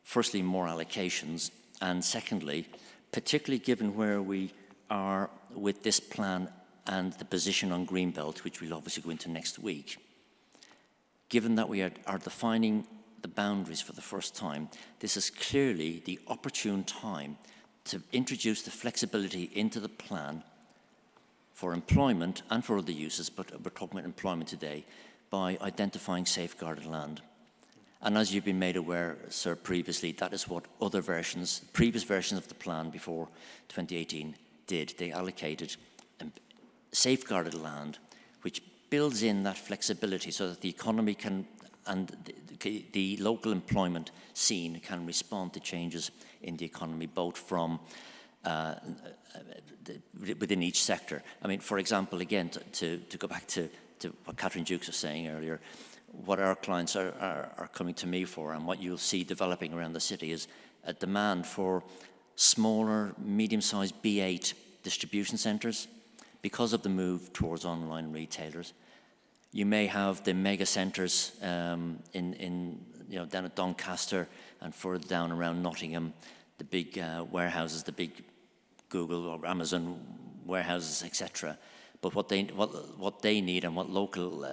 firstly, more allocations, and secondly, particularly given where we are with this plan and the position on Greenbelt, which we'll obviously go into next week, given that we are defining the boundaries for the first time, this is clearly the opportune time to introduce the flexibility into the plan for employment and for other uses, but we're talking about employment today, by identifying safeguarded land. And as you've been made aware, sir, previously, that is what other versions, previous versions of the plan before 2018 did. They allocated safeguarded land, which builds in that flexibility so that the economy can, and the local employment scene can respond to changes in the economy, both from within each sector. I mean, for example, again, to go back to what Catherine Dukes was saying earlier, what our clients are coming to me for, and what you'll see developing around the city, is a demand for smaller, medium-sized B8 distribution centres because of the move towards online retailers. You may have the mega centres down at Doncaster and further down around Nottingham, the big warehouses, the big Google or Amazon warehouses, etc. But what they need and what local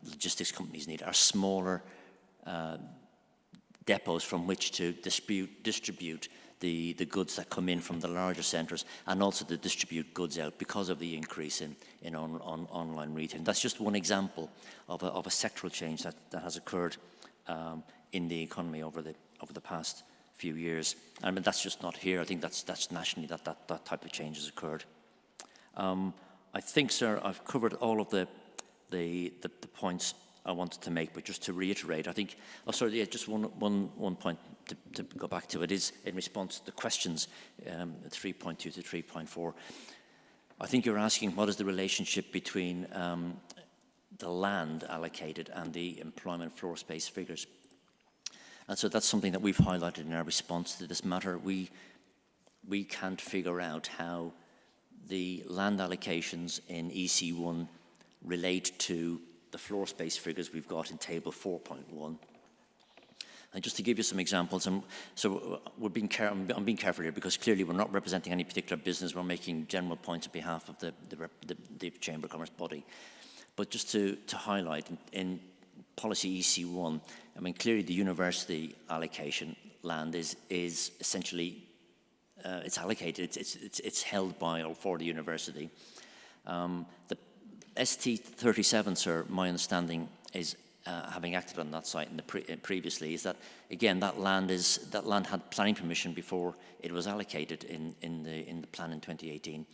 logistics companies need are smaller depots from which to distribute the goods that come in from the larger centres, and also to distribute goods out because of the increase in online retail. And that's just one example of a sectoral change that has occurred in the economy over the past few years. I mean, that's just not here. I think that's nationally that type of change has occurred. I think, sir, I've covered all of the points I wanted to make, but just to reiterate, I think, just one point to go back to. It is in response to the questions 3.2 to 3.4. I think you're asking what is the relationship between the land allocated and the employment floor space figures. And so that's something that we've highlighted in our response to this matter. We can't figure out how the land allocations in EC1 relate to the floor space figures we've got in table 4.1. And just to give you some examples, so I'm being careful here because clearly we're not representing any particular business. We're making general points on behalf of the Chamber of Commerce body. But just to highlight, in policy EC1, I mean, clearly the university allocation land is essentially, it's allocated, it's held by or for the university. The ST37, sir, my understanding is, having acted on that site previously, is that again that land had planning permission before it was allocated in the plan in 2018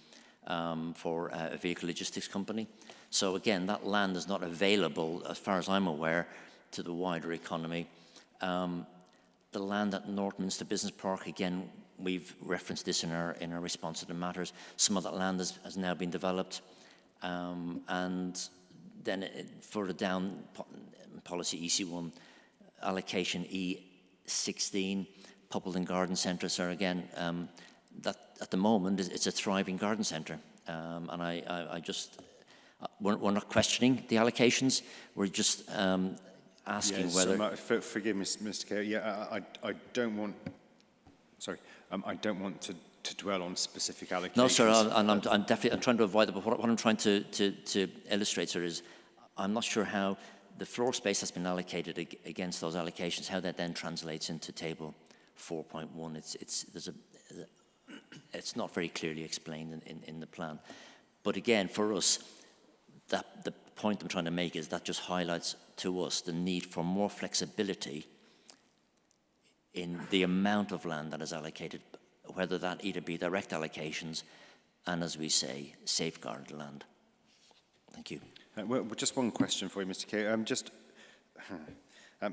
for a vehicle logistics company. So again, that land is not available, as far as I'm aware, to the wider economy. The land at Northminster Business Park, again, we've referenced this in our response to the matters. Some of that land has now been developed. And then further down policy EC1 allocation E16, Poppleton Garden Centre, sir, again, that at the moment it's a thriving garden centre. And I just, we're not questioning the allocations, we're just asking yes, whether... forgive me, Mr. Kerr. Yeah, I don't want, sorry, I don't want to dwell on specific allocations. No, sir, I'm definitely, I'm trying to avoid that, but what I'm trying to illustrate, sir, is I'm not sure how the floor space that's been allocated against those allocations, how that then translates into table 4.1. It's not very clearly explained in the plan. But again, for us, the point I'm trying to make is that just highlights to us the need for more flexibility in the amount of land that is allocated, whether that either be direct allocations and, as we say, safeguarded land. Thank you. Well, just one question for you, Mr. Kerr.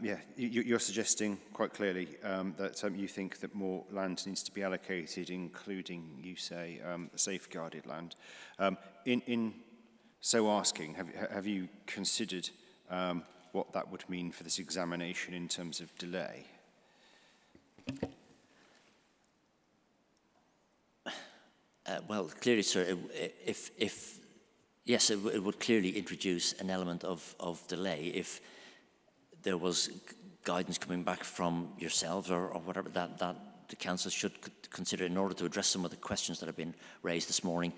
Yeah, you're suggesting quite clearly that you think that more land needs to be allocated, including, you say, safeguarded land. In so asking, have you considered what that would mean for this examination in terms of delay? Well, clearly, sir, yes, it would clearly introduce an element of delay if there was guidance coming back from yourselves or whatever that the council should consider in order to address some of the questions that have been raised this morning,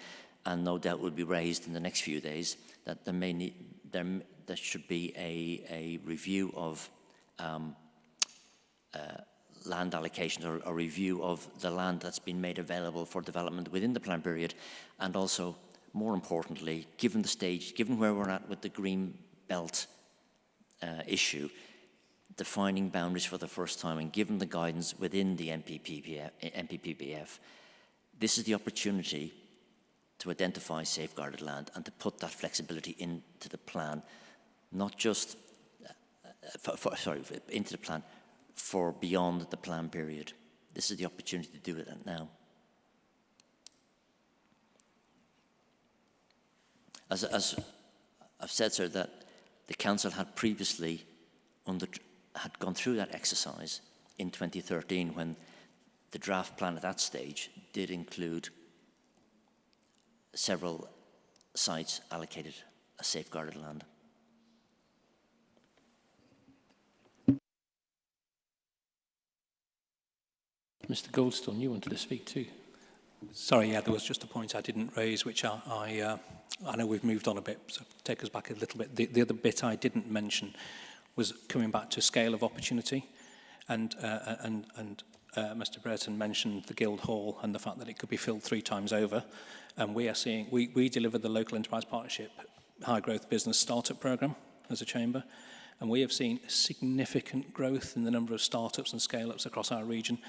and no doubt will be raised in the next few days, that there should be a review of land allocations or a review of the land that's been made available for development within the plan period, and also, more importantly, given the stage, given where we're at with the green belt issue, defining boundaries for the first time, and given the guidance within the NPPBF, this is the opportunity to identify safeguarded land and to put that flexibility into the plan, not just into the plan for beyond the plan period. This is the opportunity to do it now. As I've said, sir, that the council had previously had gone through that exercise in 2013 when the draft plan at that stage did include several sites allocated as safeguarded land. Mr. Goldstone, you wanted to speak too. Sorry, yeah, there was just a point I didn't raise, which I know we've moved on a bit, so take us back a little bit. The other bit I didn't mention was coming back to scale of opportunity, and Mr. Brereton mentioned the Guildhall and the fact that it could be filled 3 times over, and we are seeing, we delivered the Local Enterprise Partnership High Growth Business Startup Programme as a chamber, and we have seen significant growth in the number of startups and scale-ups across our region.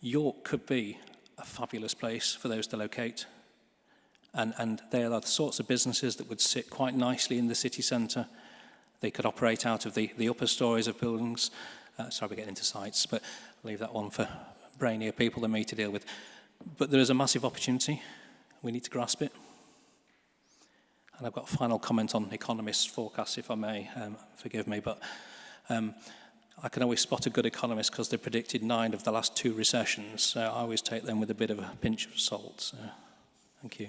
York could be a fabulous place for those to locate. And they are the sorts of businesses that would sit quite nicely in the city centre. They could operate out of the upper stories of buildings. Sorry, we're getting into sites, but I'll leave that one for brainier people than me to deal with. But there is a massive opportunity. We need to grasp it. And I've got a final comment on economists' forecasts, if I may. Forgive me, but I can always spot a good economist because they predicted 9 of the last 2 recessions. So I always take them with a bit of a pinch of salt. So, thank you.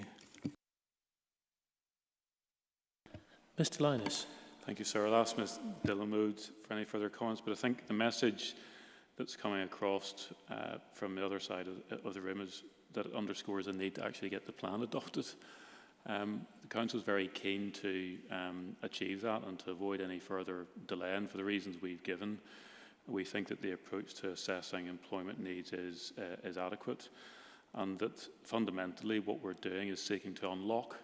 Mr. Linus. Thank you, sir. I'll ask Ms. Dillamood for any further comments, but I think the message that's coming across from the other side of the room is that it underscores the need to actually get the plan adopted. The Council is very keen to achieve that and to avoid any further delay, and for the reasons we've given, we think that the approach to assessing employment needs is adequate, and that fundamentally what we're doing is seeking to unlock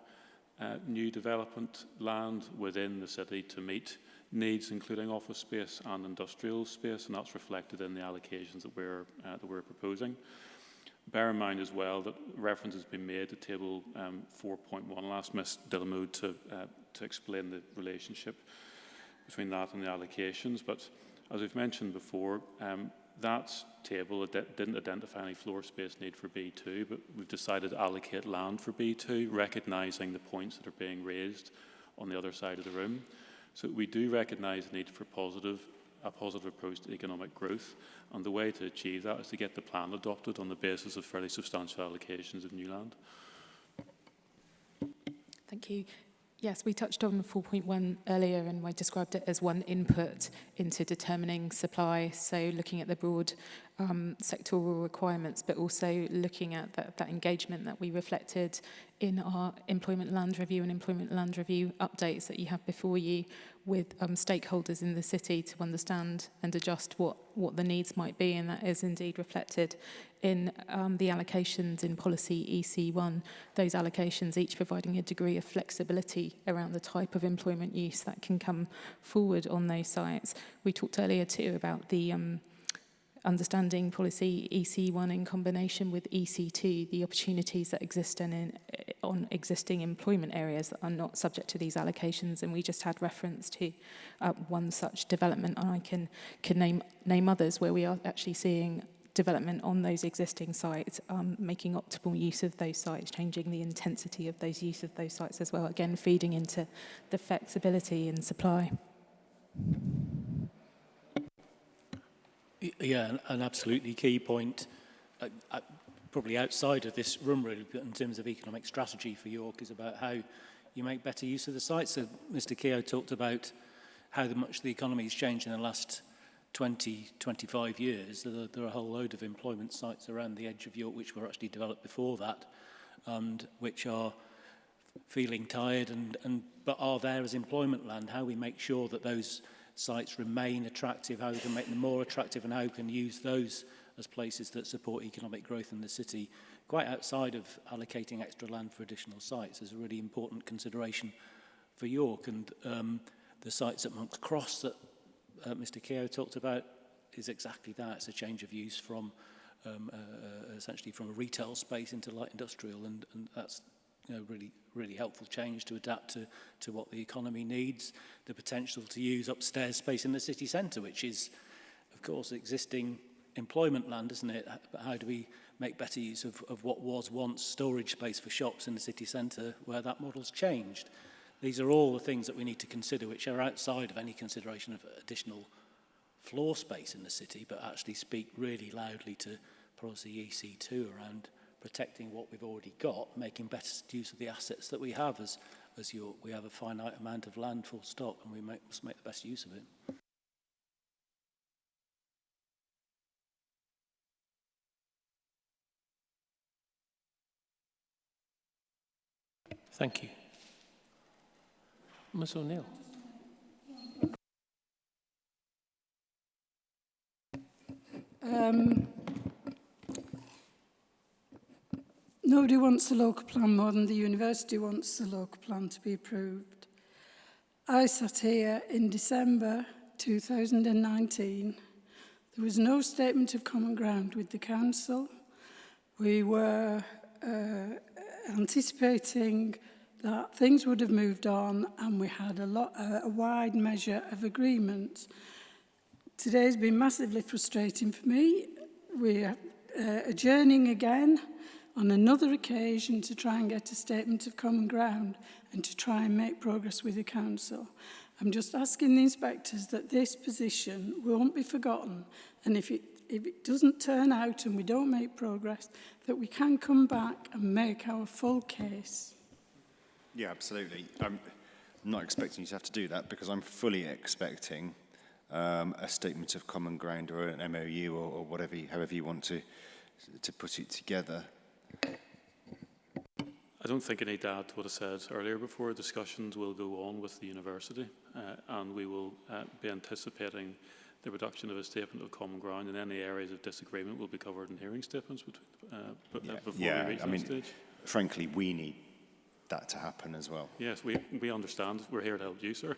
new development land within the city to meet needs, including office space and industrial space, and that's reflected in the allocations that we're proposing. Bear in mind as well that reference has been made to table 4.1. I'll ask Ms. Dillamood to explain the relationship between that and the allocations. But as we've mentioned before, that table didn't identify any floor space need for B2, but we've decided to allocate land for B2, recognising the points that are being raised on the other side of the room. So we do recognise the need for positive a positive approach to economic growth. And the way to achieve that is to get the plan adopted on the basis of fairly substantial allocations of new land. Thank you. Yes, we touched on 4.1 earlier, and I described it as one input into determining supply. So looking at the broad sectoral requirements, but also looking at that engagement that we reflected in our employment land review and employment land review updates that you have before you with stakeholders in the city to understand and adjust what the needs might be. And that is indeed reflected in the allocations in policy EC1, those allocations each providing a degree of flexibility around the type of employment use that can come forward on those sites. We talked earlier too about the understanding policy EC1 in combination with EC2, the opportunities that exist on existing employment areas that are not subject to these allocations. And we just had reference to one such development, and I can name others where we are actually seeing development on those existing sites, making optimal use of those sites, changing the intensity of those use of those sites as well, again feeding into the flexibility in supply. Yeah, an absolutely key point, probably outside of this room really, but in terms of economic strategy for York, is about how you make better use of the sites. So Mr. Keogh talked about how much the economy has changed in the last 20, 25 years. There are a whole load of employment sites around the edge of York which were actually developed before that, and which are feeling tired but are there as employment land. How we make sure that those sites remain attractive, how we can make them more attractive, and how we can use those as places that support economic growth in the city, quite outside of allocating extra land for additional sites, is a really important consideration for York. And the sites at Monk's Cross that Mr. Keogh talked about is exactly that. It's a change of use from essentially from a retail space into light industrial, and that's really helpful change to adapt to what the economy needs. The potential to use upstairs space in the city centre, which is, of course, existing employment land, isn't it? But how do we make better use of what was once storage space for shops in the city centre, where that model's changed? These are all the things that we need to consider, which are outside of any consideration of additional floor space in the city, but actually speak really loudly to policy EC2 around protecting what we've already got, making better use of the assets that we have as York. We have a finite amount of land, full stop, and we must make the best use of it. Thank you. Ms. O'Neill. Nobody wants the local plan more than the university wants the local plan to be approved. I sat here in December 2019. There was no statement of common ground with the council. We were anticipating that things would have moved on, and we had a wide measure of agreement. Today's been massively frustrating for me. We're adjourning again on another occasion to try and get a statement of common ground and to try and make progress with the council. I'm just asking the inspectors that this position won't be forgotten, and if it doesn't turn out and we don't make progress, that we can come back and make our full case. Yeah, absolutely. I'm not expecting you to have to do that, because I'm fully expecting a statement of common ground or an MOU or whatever, however you want to put it together. I don't think I need to add to what I said earlier before. Discussions will go on with the university, and we will be anticipating the reduction of a statement of common ground, and any areas of disagreement will be covered in hearing statements before we reach that stage. Frankly, we need that to happen as well. Yes, we understand. We're here to help you, sir.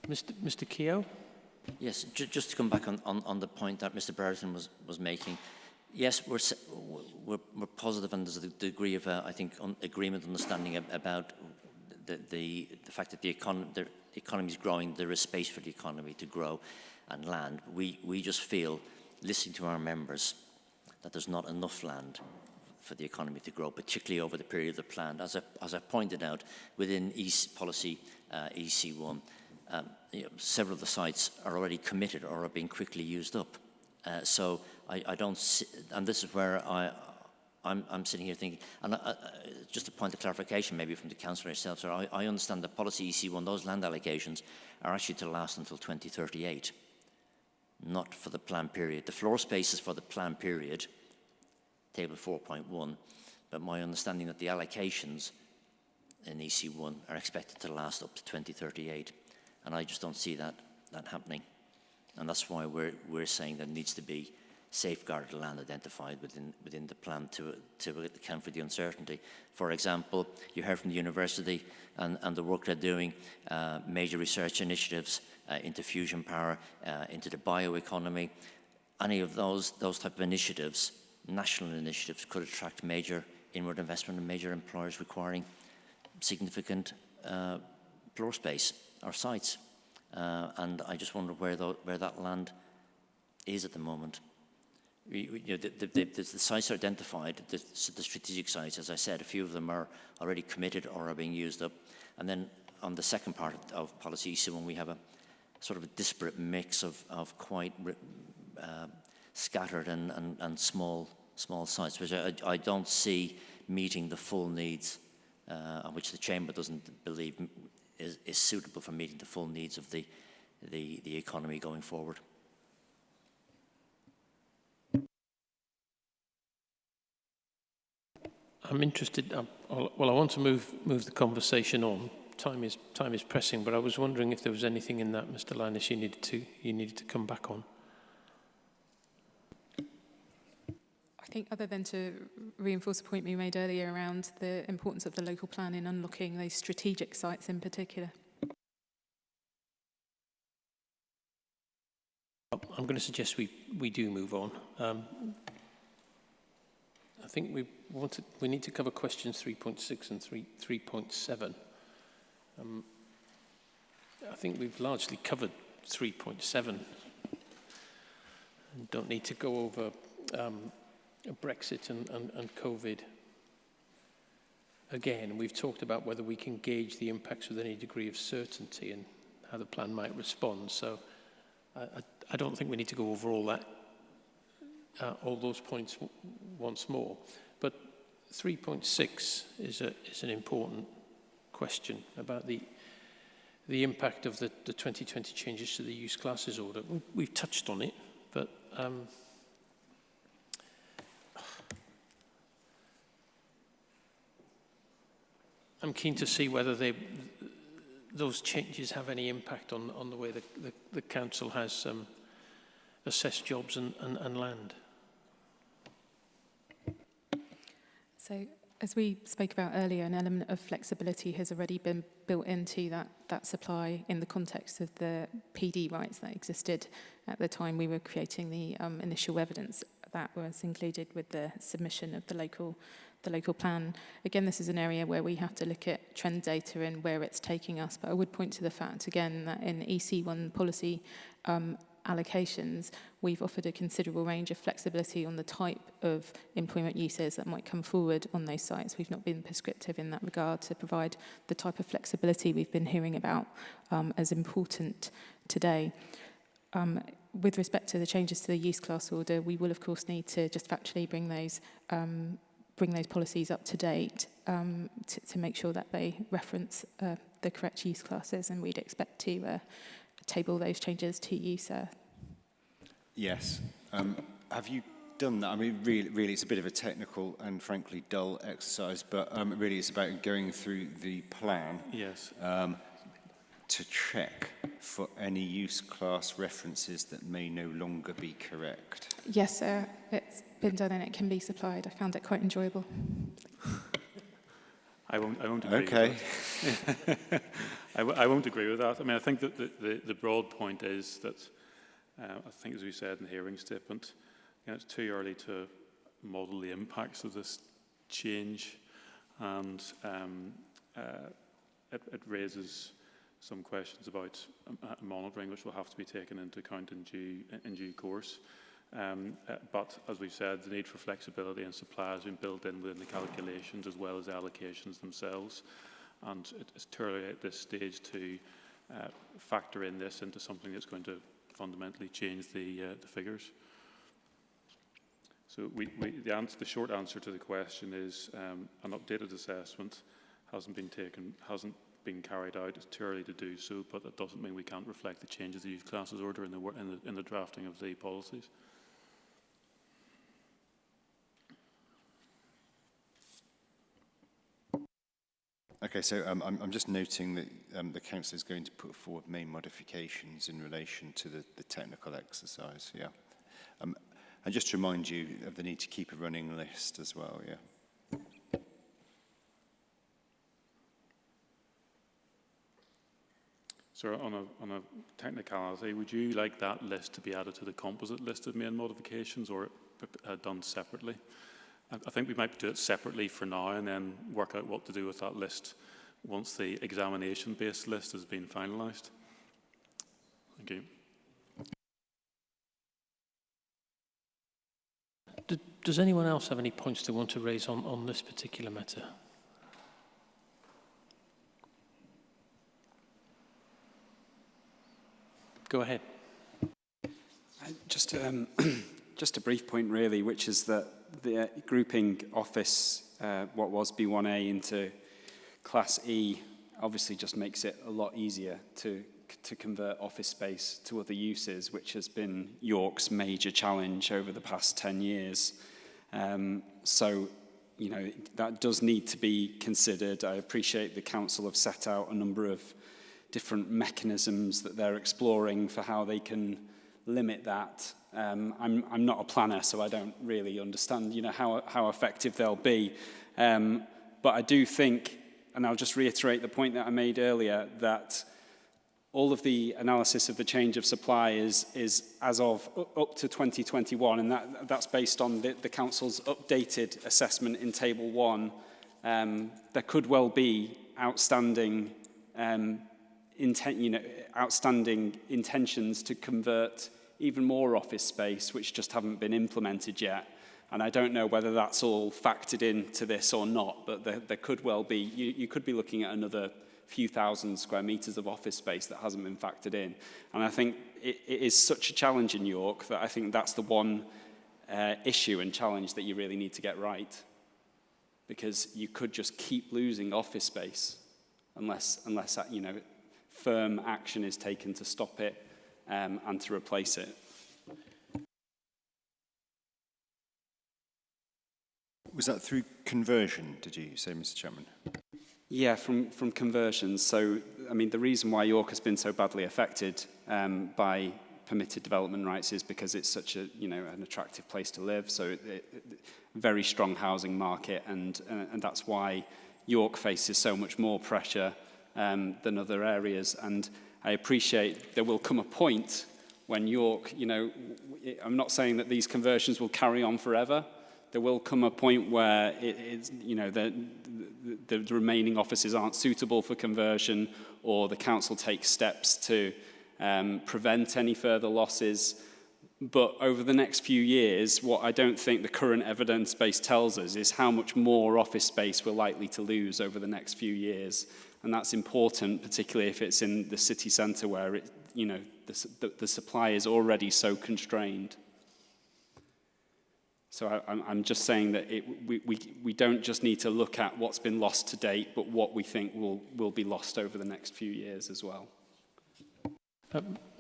Mr. Keogh? Yes, just to come back on the point that Mr. Brereton was making. Yes, we're positive, and there's a degree of I think agreement, understanding about the fact that the economy is growing. There is space for the economy to grow and land. We just feel, listening to our members, that there's not enough land for the economy to grow, particularly over the period of the plan. As I pointed out, within policy EC1, several of the sites are already committed or are being quickly used up. So I don't see, and this is where I'm sitting here thinking, and just a point of clarification maybe from the councillor herself, sir, I understand the policy EC1, those land allocations are actually to last until 2038, not for the plan period. The floor space is for the plan period, table 4.1, but my understanding that the allocations in EC1 are expected to last up to 2038, and I just don't see that happening. And that's why we're saying there needs to be safeguarded land identified within the plan to account for the uncertainty. For example, you heard from the university and the work they're doing, major research initiatives into fusion power, into the bioeconomy. Any of those type of initiatives, national initiatives, could attract major inward investment and major employers requiring significant floor space or sites. And I just wonder where that land is at the moment. The sites are identified, the strategic sites, as I said, a few of them are already committed or are being used up. And then on the second part of policy EC1, we have a sort of a disparate mix of quite scattered and small sites, which I don't see meeting the full needs, which the Chamber doesn't believe is suitable for meeting the full needs of the economy going forward. I'm interested. Well, I want to move the conversation on. Time is pressing, but I was wondering if there was anything in that, Mr. Linus, you needed to come back on. I think other than to reinforce the point we made earlier around the importance of the local plan in unlocking those strategic sites in particular. I'm going to suggest we do move on. I think we need to cover questions 3.6 and 3.7. I think we've largely covered 3.7. Don't need to go over Brexit and COVID. Again, we've talked about whether we can gauge the impacts with any degree of certainty and how the plan might respond. So I don't think we need to go over all those points once more. But 3.6 is an important question about the impact of the 2020 changes to the use classes order. We've touched on it, but I'm keen to see whether those changes have any impact on the way the council has assessed jobs and land. So, as we spoke about earlier, an element of flexibility has already been built into that supply in the context of the PD rights that existed at the time we were creating the initial evidence that was included with the submission of the local plan. Again, this is an area where we have to look at trend data and where it's taking us, but I would point to the fact, again, that in EC1 policy allocations, we've offered a considerable range of flexibility on the type of employment uses that might come forward on those sites. We've not been prescriptive in that regard to provide the type of flexibility we've been hearing about as important today. With respect to the changes to the use class order, we will of course need to just factually bring those policies up to date to make sure that they reference the correct use classes, and we'd expect to table those changes to you, sir. Yes. Have you done that? I mean, really, it's a bit of a technical and frankly dull exercise, but really it's about going through the plan. Yes. To check for any use class references that may no longer be correct. Yes, sir. It's been done and it can be supplied. I found it quite enjoyable. I won't agree with that. I won't agree with that. I mean, I think that the broad point is that, I think as we said in the hearing statement, it's too early to model the impacts of this change, and it raises some questions about monitoring, which will have to be taken into account in due course. But as we've said, the need for flexibility and supply has been built in within the calculations as well as the allocations themselves. And it's too early at this stage to factor in this into something that's going to fundamentally change the figures. So the short answer to the question is an updated assessment hasn't been carried out. It's too early to do so, but that doesn't mean we can't reflect the changes to the Youth Classes Order in the drafting of the policies. Okay, so I'm just noting that the Council is going to put forward main modifications in relation to the technical exercise, yeah. And just to remind you of the need to keep a running list as well, yeah. So on a technicality, would you like that list to be added to the composite list of main modifications, or done separately? I think we might do it separately for now and then work out what to do with that list once the examination-based list has been finalised. Thank you. Does anyone else have any points they want to raise on this particular matter? Go ahead. Just a brief point, really, which is that the grouping office, what was B1A, into Class E, obviously just makes it a lot easier to convert office space to other uses, which has been York's major challenge over the past 10 years. So, you know, that does need to be considered. I appreciate the Council have set out a number of different mechanisms that they're exploring for how they can limit that. I'm not a planner, so I don't really understand, you know, how effective they'll be. But I do think, and I'll just reiterate the point that I made earlier, that all of the analysis of the change of supply is as of up to 2021, and that's based on the Council's updated assessment in Table 1. There could well be outstanding outstanding intentions to convert even more office space, which just haven't been implemented yet. And I don't know whether that's all factored into this or not, but there could well be. You could be looking at another few thousand square metres of office space that hasn't been factored in. And I think it is such a challenge in York that I think that's the one issue and challenge that you really need to get right. Because you could just keep losing office space unless you know, firm action is taken to stop it and to replace it. Was that through conversion, did you say, Mr. Chairman? Yeah, from conversions. So, I mean, the reason why York has been so badly affected by permitted development rights is because it's such a, you know, an attractive place to live. So, very strong housing market, and that's why York faces so much more pressure than other areas. And I appreciate there will come a point when York, you know, I'm not saying that these conversions will carry on forever. There will come a point where it's, you know, the remaining offices aren't suitable for conversion, or the council takes steps to prevent any further losses. But over the next few years, what I don't think the current evidence base tells us is how much more office space we're likely to lose over the next few years. And that's important, particularly if it's in the city centre where it, you know, the supply is already so constrained. So I'm just saying that we don't just need to look at what's been lost to date, but what we think will be lost over the next few years as well.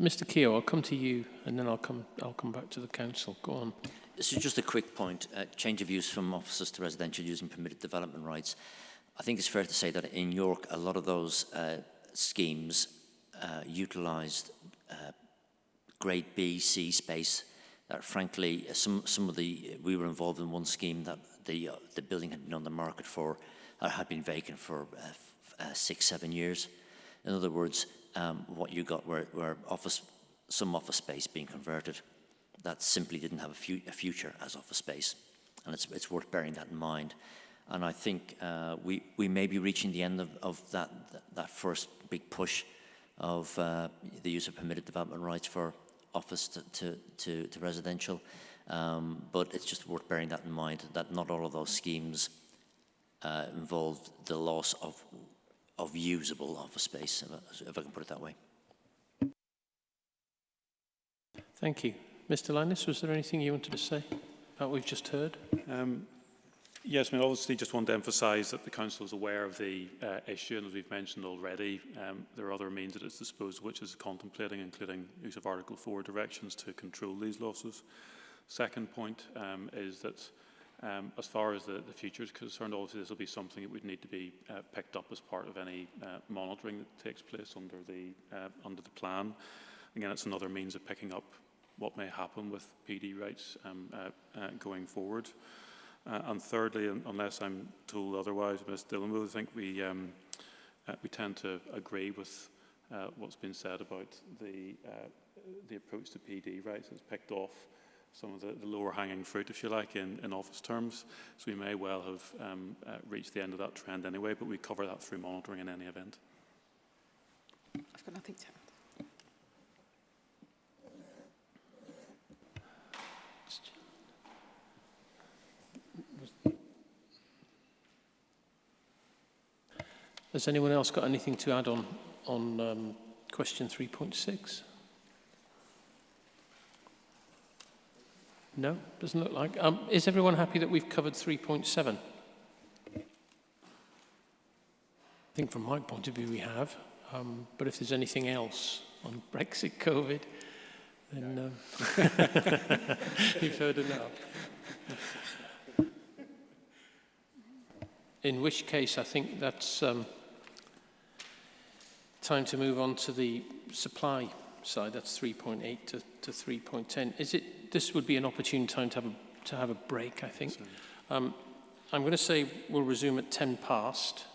Mr. Keogh, I'll come to you, and then I'll come back to the council. Go on. This is just a quick point. Change of use from offices to residential using permitted development rights. I think it's fair to say that in York, a lot of those schemes utilised grade B, C space. That frankly, we were involved in one scheme that the building had been on the market for, had been vacant for 6-7 years. In other words, what you got were some office space being converted that simply didn't have a future as office space, and it's worth bearing that in mind. And I think we may be reaching the end of that first big push of the use of permitted development rights for office to residential, but it's just worth bearing that in mind, that not all of those schemes involved the loss of of usable office space, if I can put it that way. Thank you. Mr. Landis, was there anything you wanted to say about what we've just heard? Yes, I mean, obviously just want to emphasise that the Council is aware of the issue, and as we've mentioned already, there are other means at its disposal which is contemplating, including use of Article 4 directions to control these losses. Second point is that as far as the future is concerned, obviously this will be something that would need to be picked up as part of any monitoring that takes place under the plan. Again, it's another means of picking up what may happen with PD rights going forward. And thirdly, unless I'm told otherwise, Ms. Dillon, I think we tend to agree with what's been said about the approach to PD rights. It's picked off some of the lower hanging fruit, if you like, in office terms. So we may well have reached the end of that trend anyway, but we cover that through monitoring in any event. I've got nothing to add. Has anyone else got anything to add on question 3.6? No, doesn't look like. Is everyone happy that we've covered 3.7? I think from my point of view we have, but if there's anything else on Brexit, COVID, then you've heard enough. In which case, I think that's time to move on to the supply side. That's 3.8 to 3.10. Is it? This would be an opportune time to have a break, I think. I'm going to say we'll resume at 10 past,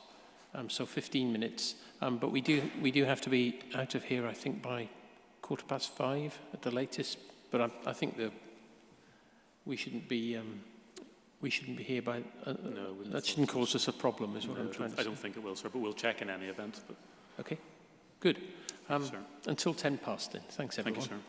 so 15 minutes. But we do have to be out of here, I think, by 5:15 at the latest. But I think we shouldn't be here by. No, that shouldn't cause us a problem, is what I'm trying to say. I don't think it will, sir, but we'll check in any event. But okay, good. Until 10 past then. Thanks, everyone. Thank you, sir.